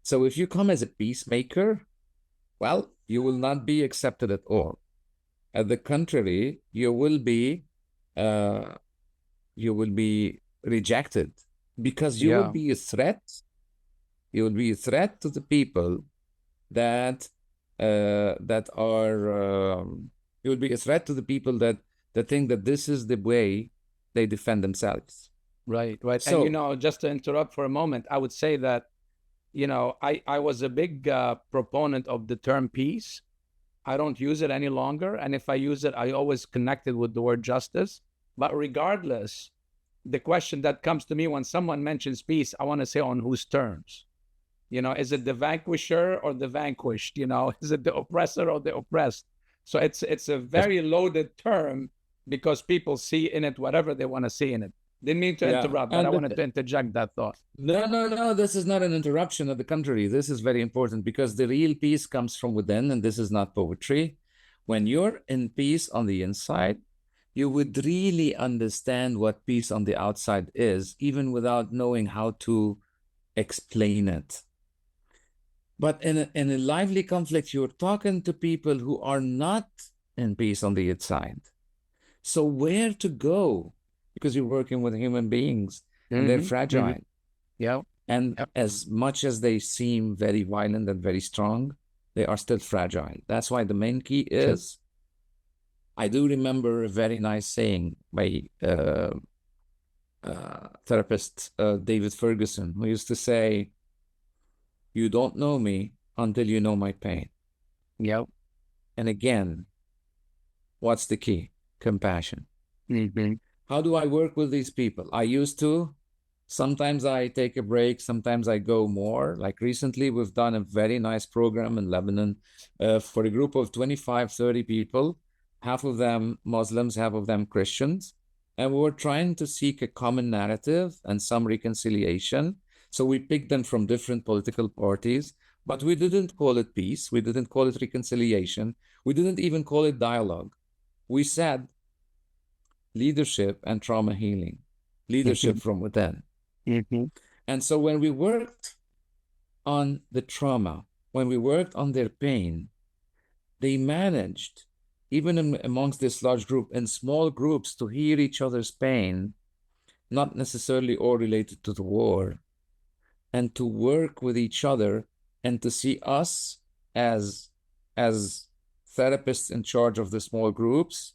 S3: So if you come as a peacemaker, well, you will not be accepted at all. At the contrary, you will be rejected because you will be a threat. You will be a threat to the people that are. You will be a threat to the people that think that this is the way they defend themselves.
S2: Right. So, and, just to interrupt for a moment, I would say that, I was a big proponent of the term peace. I don't use it any longer. And if I use it, I always connect it with the word justice. But regardless, the question that comes to me when someone mentions peace, I want to say on whose terms? Is it the vanquisher or the vanquished? Is it the oppressor or the oppressed? So it's a very loaded term because people see in it whatever they want to see in it. Didn't mean to interrupt, but I wanted to interject that thought.
S3: No, this is not an interruption. On the contrary, this is very important because the real peace comes from within, and this is not poetry. When you're in peace on the inside, you would really understand what peace on the outside is, even without knowing how to explain it. But in a lively conflict, you're talking to people who are not in peace on the inside. So where to go? Because you're working with human beings, and they're fragile. And as much as they seem very violent and very strong, they are still fragile. That's why the main key is, I do remember a very nice saying by therapist David Ferguson, who used to say, you don't know me until you know my pain. And again, what's the key? Compassion. How do I work with these people? I used to. Sometimes I take a break. Sometimes I go more. Like recently, we've done a very nice program in Lebanon for a group of 25, 30 people, half of them Muslims, half of them Christians. And we were trying to seek a common narrative and some reconciliation. So we picked them from different political parties, but we didn't call it peace. We didn't call it reconciliation. We didn't even call it dialogue. We said leadership and trauma healing, leadership from within. And so when we worked on the trauma, when we worked on their pain, they managed, even amongst this large group, in small groups, to hear each other's pain, not necessarily all related to the war, and to work with each other and to see us as therapists in charge of the small groups,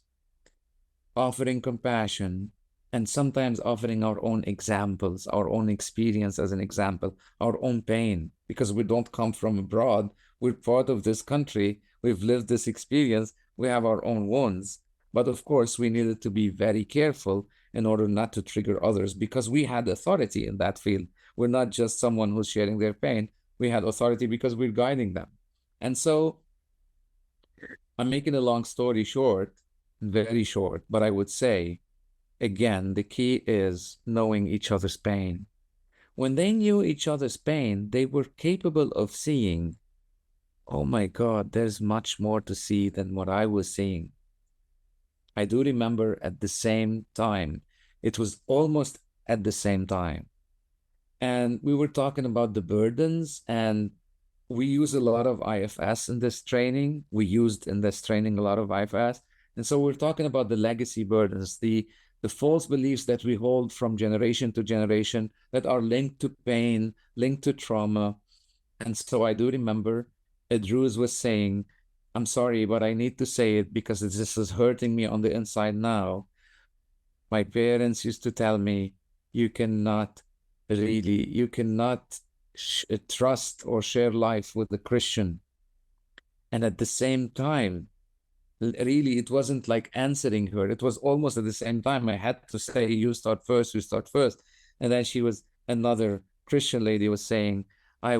S3: offering compassion, and sometimes offering our own examples, our own experience as an example, our own pain, because we don't come from abroad. We're part of this country. We've lived this experience. We have our own wounds. But of course, we needed to be very careful in order not to trigger others, because we had authority in that field. We're not just someone who's sharing their pain. We had authority because we're guiding them. And so I'm making a long story short, very short, but I would say, again, the key is knowing each other's pain. When they knew each other's pain, they were capable of seeing, oh my God, there's much more to see than what I was seeing. I do remember at the same time, it was almost at the same time. And we were talking about the burdens, and we use a lot of IFS in this training. We used in this training a lot of IFS. And so we're talking about the legacy burdens, the false beliefs that we hold from generation to generation that are linked to pain, linked to trauma. And so I do remember Druze was saying, I'm sorry, but I need to say it because this is hurting me on the inside now. My parents used to tell me, you cannot trust or share life with a Christian. And at the same time, really, it wasn't like answering her. It was almost at the same time. I had to say, you start first, you start first. And then another Christian lady was saying, I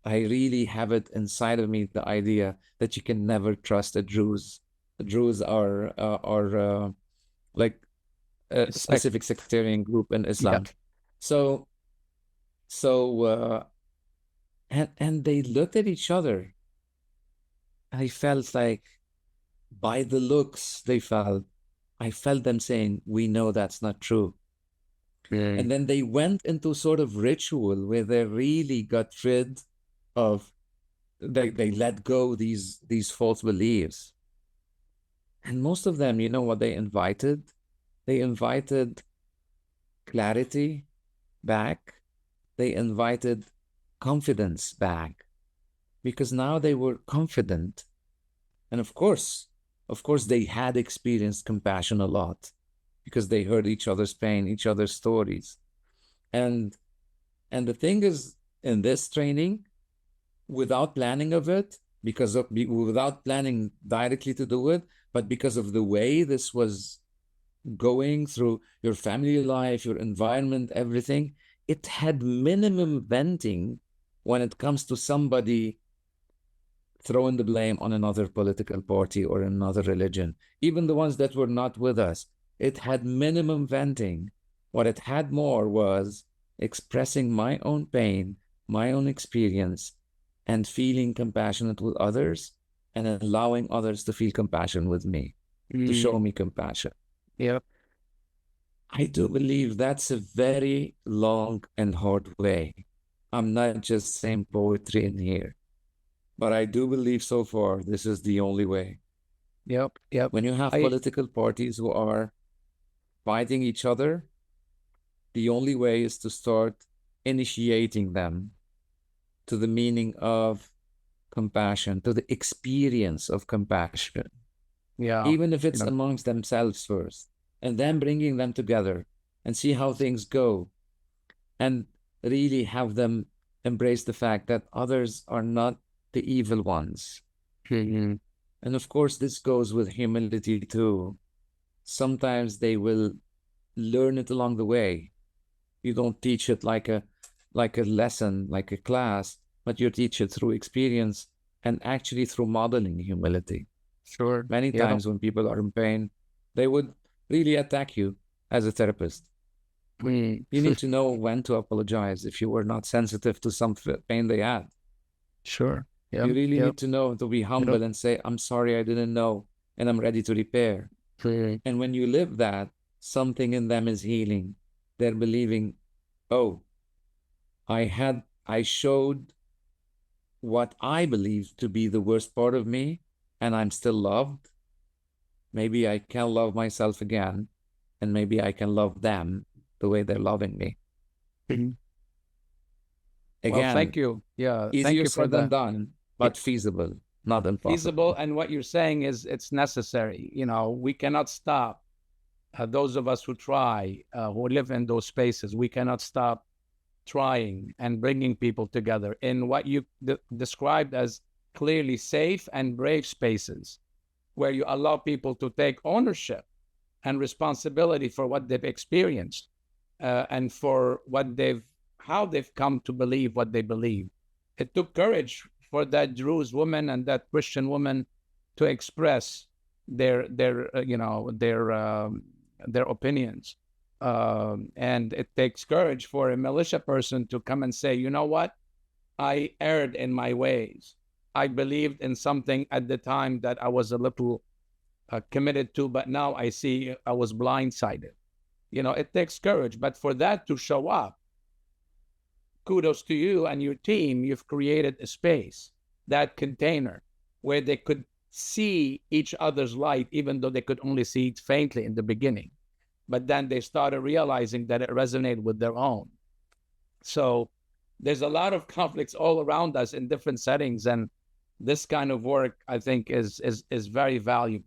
S3: really have it inside of me, the idea that you can never trust a Druze. The Druze are like a specific sectarian group in Islam.
S2: Yeah.
S3: And they looked at each other. I felt like by the looks I felt them saying, we know that's not true. And then they went into sort of ritual where they really got rid of, they let go these false beliefs. And most of them, you know what they invited? They invited clarity back. They invited confidence back, because now they were confident. And of course, they had experienced compassion a lot because they heard each other's pain, each other's stories. And the thing is, in this training, without planning of it, without planning directly to do it, but because of the way this was going through your family life, your environment, everything, it had minimum venting when it comes to somebody throwing the blame on another political party or another religion, even the ones that were not with us. It had minimum venting. What it had more was expressing my own pain, my own experience, and feeling compassionate with others, and allowing others to feel compassion with me, to show me compassion.
S2: Yep.
S3: I do believe that's a very long and hard way. I'm not just saying poetry in here, but I do believe so far this is the only way.
S2: Yep.
S3: When you have political parties who are fighting each other, the only way is to start initiating them to the meaning of compassion, to the experience of compassion.
S2: Yeah.
S3: Even if it's amongst themselves first, and then bringing them together and see how things go, and really have them embrace the fact that others are not the evil ones.
S2: Mm-hmm.
S3: And of course, this goes with humility too. Sometimes they will learn it along the way. You don't teach it like a lesson, like a class, but you teach it through experience and actually through modeling humility.
S2: Sure.
S3: Many times when people are in pain, they would really attack you as a therapist. You need to know when to apologize if you were not sensitive to some pain they had.
S2: Sure.
S3: Yep. You really need to know to be humble and say, I'm sorry, I didn't know, and I'm ready to repair. And when you live that, something in them is healing. They're believing, oh, I showed what I believe to be the worst part of me, and I'm still loved. Maybe I can love myself again, and maybe I can love them the way they're loving me.
S2: Mm-hmm.
S3: Again,
S2: well, thank you. Yeah,
S3: easier
S2: thank you for
S3: said than done, but feasible, not impossible.
S2: Feasible, and what you're saying is it's necessary. We cannot stop. Those of us who try, who live in those spaces, we cannot stop trying and bringing people together in what you described as clearly safe and brave spaces, where you allow people to take ownership and responsibility for what they've experienced, and for how they've come to believe what they believe. It took courage for that Druze woman and that Christian woman to express their opinions. And it takes courage for a militia person to come and say, you know what? I erred in my ways. I believed in something at the time that I was a little committed to, but now I see I was blindsided. It takes courage, but for that to show up kudos to you and your team. You've created a space, that container, where they could see each other's light, even though they could only see it faintly in the beginning. But then they started realizing that it resonated with their own. So there's a lot of conflicts all around us in different settings, and this kind of work, I think, is very valuable.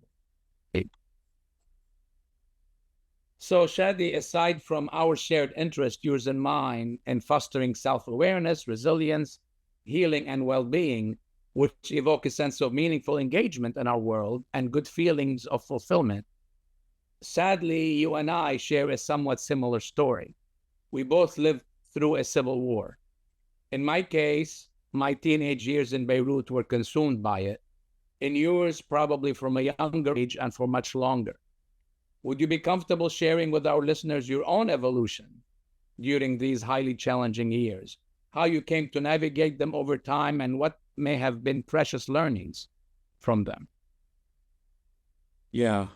S2: So, Shadi, aside from our shared interest, yours and mine, in fostering self-awareness, resilience, healing, and well-being, which evoke a sense of meaningful engagement in our world and good feelings of fulfillment, sadly, you and I share a somewhat similar story. We both lived through a civil war. In my case, my teenage years in Beirut were consumed by it. In yours, probably from a younger age and for much longer. Would you be comfortable sharing with our listeners your own evolution during these highly challenging years, how you came to navigate them over time, and what may have been precious learnings from them?
S3: Yeah,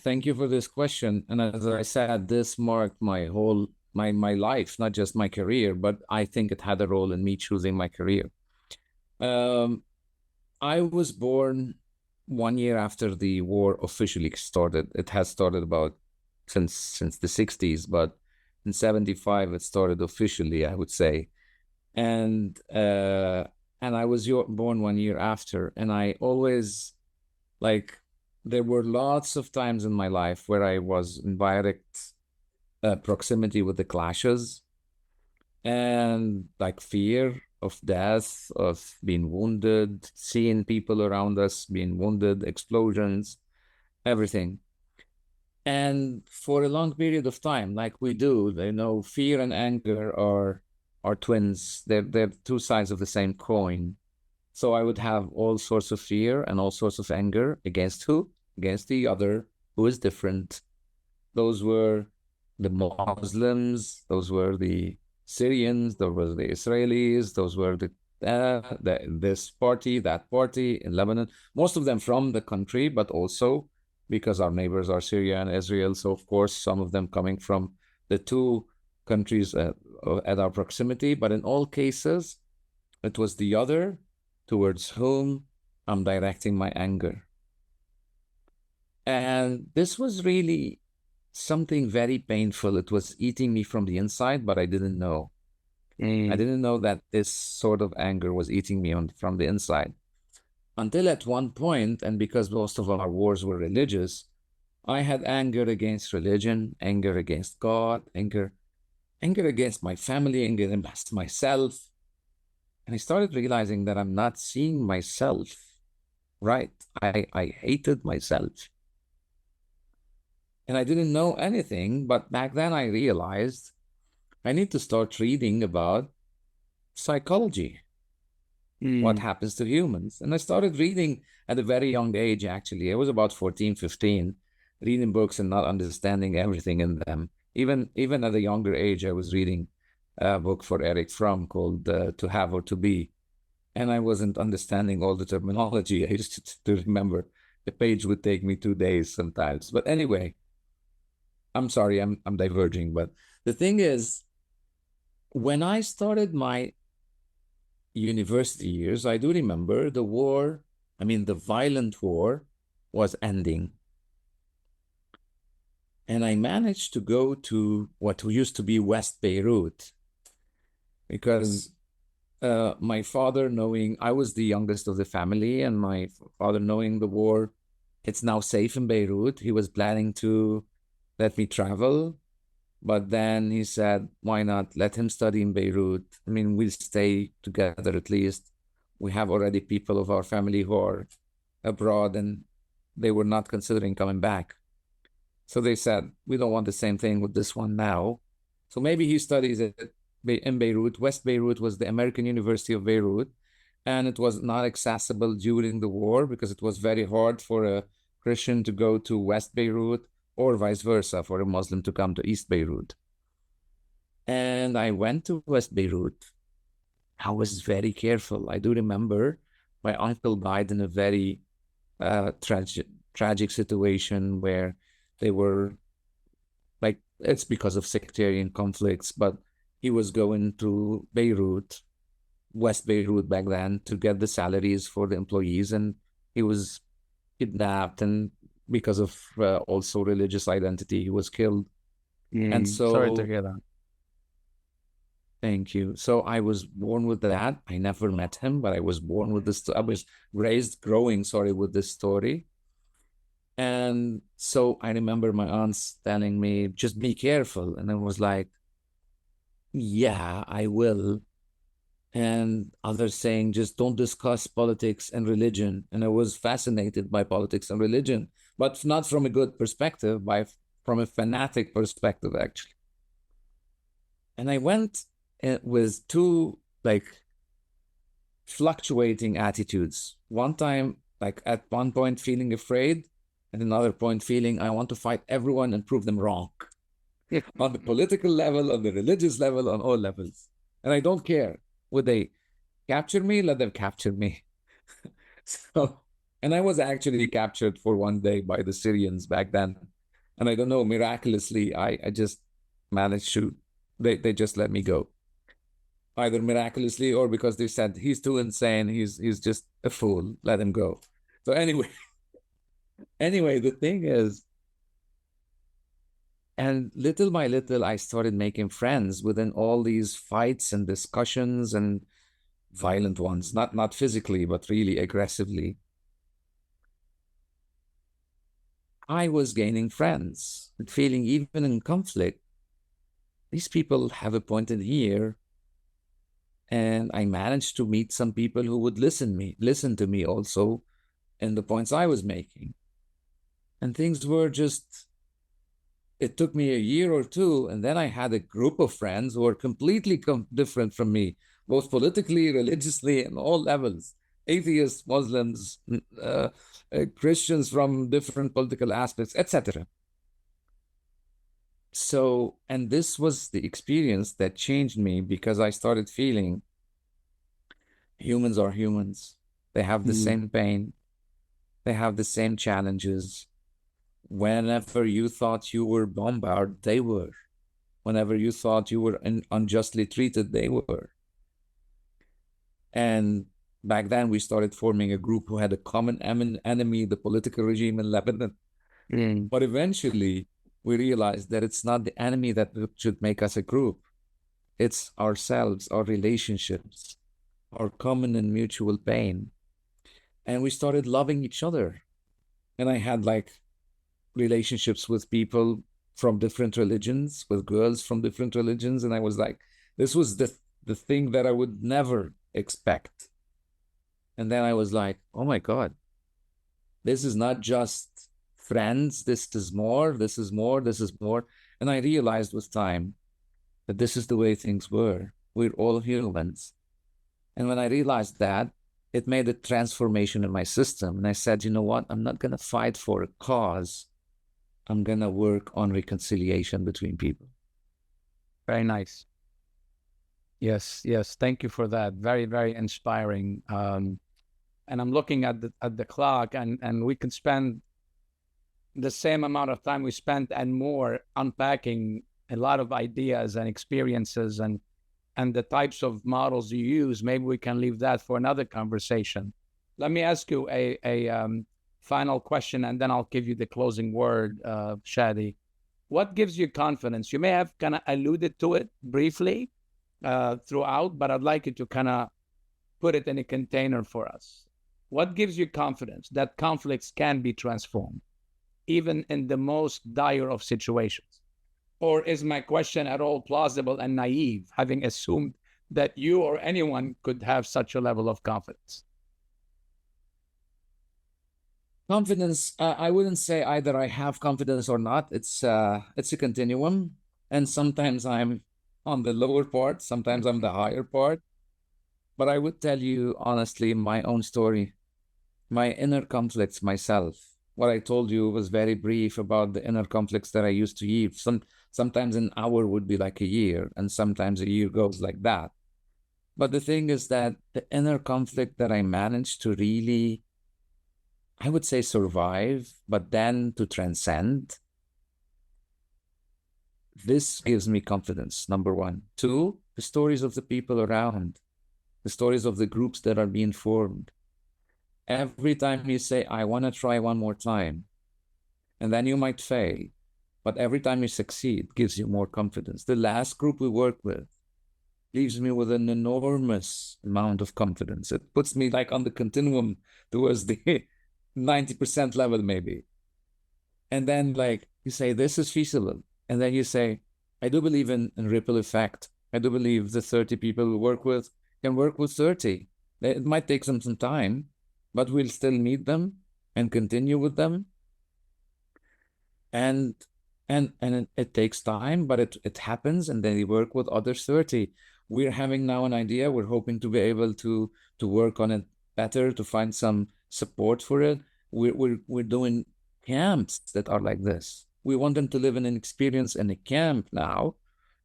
S3: thank you for this question. And as I said, this marked my whole my life, not just my career, but I think it had a role in me choosing my career. I was born 1 year after the war officially started. It has started about since the 60s, but in 75 it started officially, I would say. And I was born 1 year after, and I always, like, there were lots of times in my life where I was in direct proximity with the clashes, and like fear of death, of being wounded, seeing people around us being wounded, explosions, everything. And for a long period of time, like we do, fear and anger are twins. They're two sides of the same coin. So I would have all sorts of fear and all sorts of anger against who? Against the other, who is different. Those were the Muslims, those were the Syrians, those were the Israelis, those were this party, that party in Lebanon, most of them from the country, but also because our neighbors are Syria and Israel. So of course, some of them coming from the two countries at our proximity, but in all cases, it was the other towards whom I'm directing my anger. And this was really something very painful. It was eating me from the inside, but I didn't know. I didn't know that this sort of anger was eating me from the inside. Until at one point, and because most of our wars were religious, I had anger against religion, anger against God, anger against my family, anger against myself. And I started realizing that I'm not seeing myself right. I hated myself. And I didn't know anything, but back then I realized I need to start reading about psychology, what happens to humans. And I started reading at a very young age, actually. I was about 14, 15, reading books and not understanding everything in them. Even at a younger age, I was reading a book for Eric Fromm called To Have or To Be. And I wasn't understanding all the terminology. I used to remember the page would take me 2 days sometimes. But anyway, I'm sorry, I'm diverging. But the thing is, when I started my university years, I do remember the war, the violent war was ending. And I managed to go to what used to be West Beirut because my father, knowing I was the youngest of the family, and my father knowing the war, it's now safe in Beirut, he was planning to let me travel. But then he said, why not let him study in Beirut? We'll stay together at least. We have already people of our family who are abroad, and they were not considering coming back. So they said, we don't want the same thing with this one now. So maybe he studies in Beirut. West Beirut was the American University of Beirut, and it was not accessible during the war because it was very hard for a Christian to go to West Beirut, or vice versa, for a Muslim to come to East Beirut. And I went to West Beirut. I was very careful. I do remember my uncle died in a very tragic situation where they were, like, it's because of sectarian conflicts, but he was going to Beirut, West Beirut back then, to get the salaries for the employees, and he was kidnapped, and because of also religious identity, he was killed. And
S2: Sorry to
S3: so,
S2: hear that.
S3: thank you. So I was born with that. I never met him, but I was born with this. I was growing, with this story. And so I remember my aunts telling me, just be careful. And I was like, yeah, I will. And others saying, just don't discuss politics and religion. And I was fascinated by politics and religion, but not from a good perspective, from a fanatic perspective, actually. And I went with two fluctuating attitudes. One time, at one point, feeling afraid, and another point, feeling I want to fight everyone and prove them wrong. On the political level, on the religious level, on all levels. And I don't care. Would they capture me? Let them capture me. And I was actually captured for one day by the Syrians back then. And I don't know, miraculously, I just managed to, they just let me go. Either miraculously or because they said, he's too insane, he's just a fool, let him go. So anyway, the thing is, and little by little, I started making friends within all these fights and discussions, and violent ones, not physically, but really aggressively. I was gaining friends and feeling, even in conflict, these people have a point in here. And I managed to meet some people who would listen to me also in the points I was making. And things were just, it took me a year or two, and then I had a group of friends who were completely different from me, both politically, religiously, and all levels. Atheists, Muslims, Christians from different political aspects, etc. So, and this was the experience that changed me, because I started feeling humans are humans. They have the same pain. They have the same challenges. Whenever you thought you were bombarded, they were. Whenever you thought you were unjustly treated, they were. And back then, we started forming a group who had a common enemy, the political regime in Lebanon. But eventually, we realized that it's not the enemy that should make us a group. It's ourselves, our relationships, our common and mutual pain. And we started loving each other. And I had relationships with people from different religions, with girls from different religions. And I was like, this was the thing that I would never expect. And then I was like, oh my God, this is not just friends. This is more, this is more, this is more. And I realized with time that this is the way things were. We're all humans. And when I realized that, it made a transformation in my system. And I said, you know what? I'm not going to fight for a cause. I'm going to work on reconciliation between people.
S2: Very nice. Yes, yes. Thank you for that. Very, very inspiring. And I'm looking at the clock, and we can spend the same amount of time we spent and more unpacking a lot of ideas and experiences and the types of models you use. Maybe we can leave that for another conversation. Let me ask you a final question, and then I'll give you the closing word, Shadi. What gives you confidence? You may have kind of alluded to it briefly throughout, but I'd like you to kind of put it in a container for us. What gives you confidence that conflicts can be transformed, even in the most dire of situations? Or is my question at all plausible and naive, having assumed that you or anyone could have such a level of confidence?
S3: Confidence, I wouldn't say either I have confidence or not. It's a continuum. And sometimes I'm on the lower part, sometimes I'm the higher part. But I would tell you honestly, my own story, my inner conflicts myself. What I told you was very brief about the inner conflicts that I used to have. Sometimes an hour would be like a year, and sometimes a year goes like that. But the thing is that the inner conflict that I managed to really, I would say, survive, but then to transcend, this gives me confidence, number one. Two, the stories of the people around, the stories of the groups that are being formed. Every time you say, I want to try one more time, and then you might fail, but every time you succeed, gives you more confidence. The last group we worked with leaves me with an enormous amount of confidence. It puts me like on the continuum towards the 90% level, maybe. And then like you say, this is feasible. And then you say, I do believe in ripple effect. I do believe the 30 people we work with can work with 30. It might take them some time, but we'll still meet them and continue with them. And it takes time, but it happens, and then we work with other 30. We're having now an idea. We're hoping to be able to work on it better, to find some support for it. We're doing camps that are like this. We want them to live in an experience in a camp now,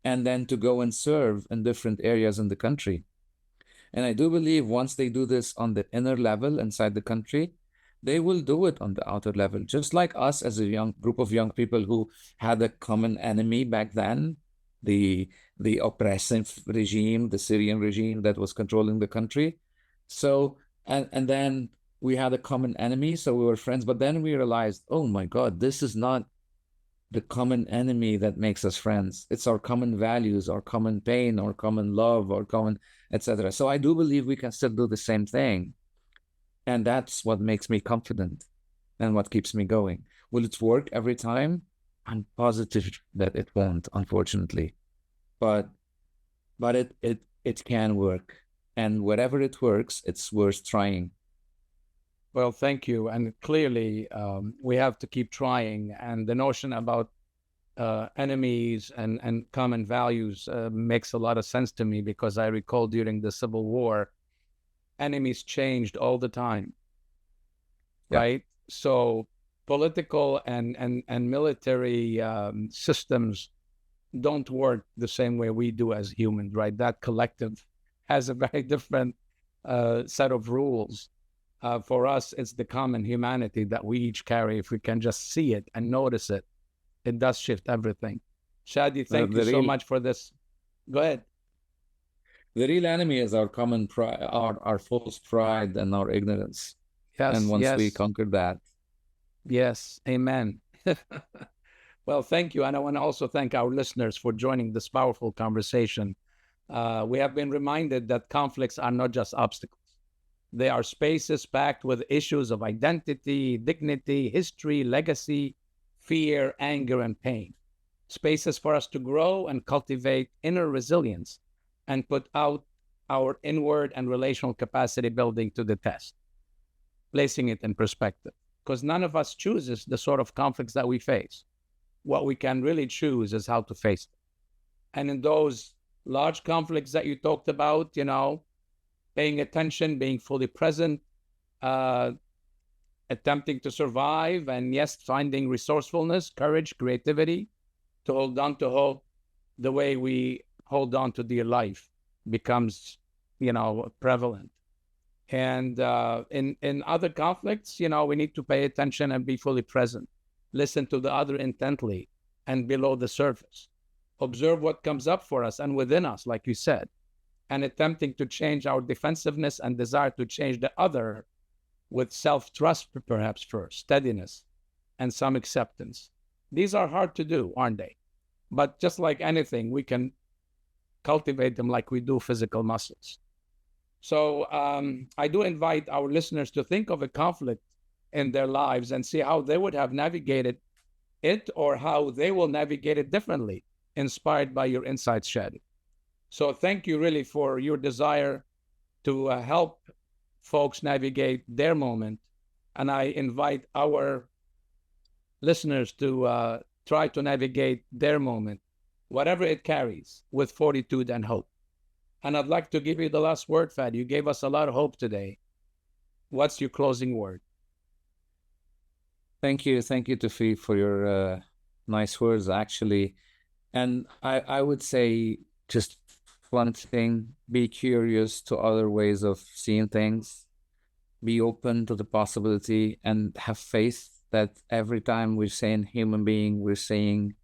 S3: and then to go and serve in different areas in the country. And I do believe once they do this on the inner level inside the country, they will do it on the outer level, just like us as a young group of young people who had a common enemy back then, the oppressive regime, the Syrian regime that was controlling the country. So, and then we had a common enemy, so we were friends. But then we realized, oh my God, this is not the common enemy that makes us friends. It's our common values, our common pain, our common love, our common, etc. So I do believe we can still do the same thing. And that's what makes me confident and what keeps me going. Will it work every time? I'm positive that it won't, unfortunately. But it can work. And wherever it works, it's worth trying.
S2: Well, thank you. And clearly, we have to keep trying. And the notion about enemies and common values makes a lot of sense to me, because I recall during the Civil War, enemies changed all the time, right? So political and military systems don't work the same way we do as humans, right? That collective has a very different set of rules. For us, it's the common humanity that we each carry. If we can just see it and notice it, it does shift everything. Shadi, thank you so much for this. Go ahead.
S3: The real enemy is our common pride, our false pride and our ignorance.
S2: Yes.
S3: And once we conquer that.
S2: Yes. Amen. Well, thank you. And I want to also thank our listeners for joining this powerful conversation. We have been reminded that conflicts are not just obstacles. They are spaces packed with issues of identity, dignity, history, legacy, fear, anger, and pain. Spaces for us to grow and cultivate inner resilience and put out our inward and relational capacity building to the test, placing it in perspective. Because none of us chooses the sort of conflicts that we face. What we can really choose is how to face them. And in those large conflicts that you talked about, paying attention, being fully present, attempting to survive, and yes, finding resourcefulness, courage, creativity to hold on to hope the way we hold on to dear life becomes, prevalent. And in other conflicts, we need to pay attention and be fully present. Listen to the other intently and below the surface. Observe what comes up for us and within us, like you said, and attempting to change our defensiveness and desire to change the other with self-trust, perhaps first, steadiness, and some acceptance. These are hard to do, aren't they? But just like anything, we can cultivate them like we do physical muscles. So I do invite our listeners to think of a conflict in their lives and see how they would have navigated it, or how they will navigate it differently, inspired by your insights, Shadi. So thank you really for your desire to help folks navigate their moment. And I invite our listeners to try to navigate their moment, whatever it carries, with fortitude and hope. And I'd like to give you the last word, Fadi. You gave us a lot of hope today. What's your closing word?
S3: Thank you, Toufic, for your nice words, actually. And I would say just one thing: be curious to other ways of seeing things. Be open to the possibility, and have faith that every time we're saying human being, we're saying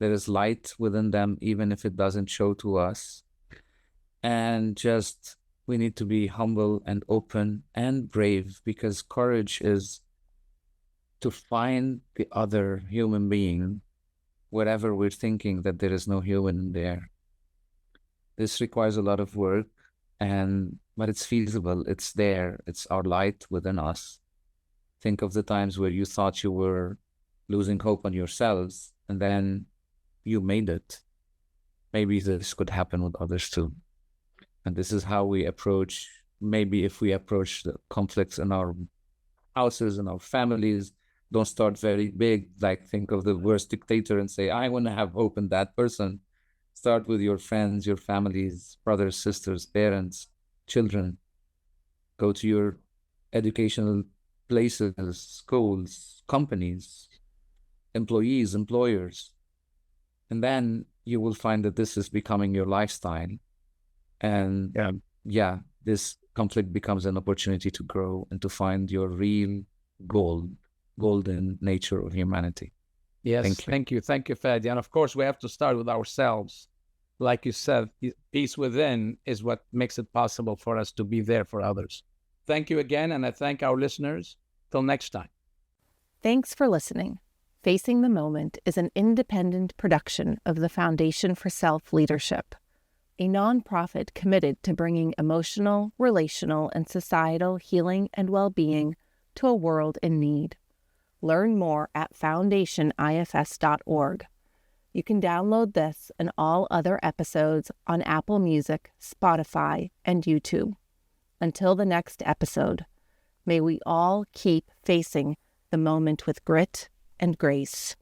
S3: There is light within them, even if it doesn't show to us. And just, we need to be humble and open and brave, because courage is to find the other human being wherever we're thinking that there is no human there. This requires a lot of work, but it's feasible. It's there. It's our light within us. Think of the times where you thought you were losing hope on yourselves, and then you made it. Maybe this could happen with others too. And this is how we approach, maybe if we approach the conflicts in our houses and our families, don't start very big, like think of the worst dictator and say, I want to have hope in that person. Start with your friends, your families, brothers, sisters, parents, children. Go to your educational places, schools, companies, employees, employers. And then you will find that this is becoming your lifestyle. And this conflict becomes an opportunity to grow and to find your real golden nature of humanity.
S2: Yes, thank you, Fadi. And of course, we have to start with ourselves. Like you said, peace within is what makes it possible for us to be there for others. Thank you again, and I thank our listeners. Till next time.
S1: Thanks for listening. Facing the Moment is an independent production of the Foundation for Self-Leadership, a nonprofit committed to bringing emotional, relational, and societal healing and well-being to a world in need. Learn more at foundationifs.org. You can download this and all other episodes on Apple Music, Spotify, and YouTube. Until the next episode, may we all keep facing the moment with grit and grace.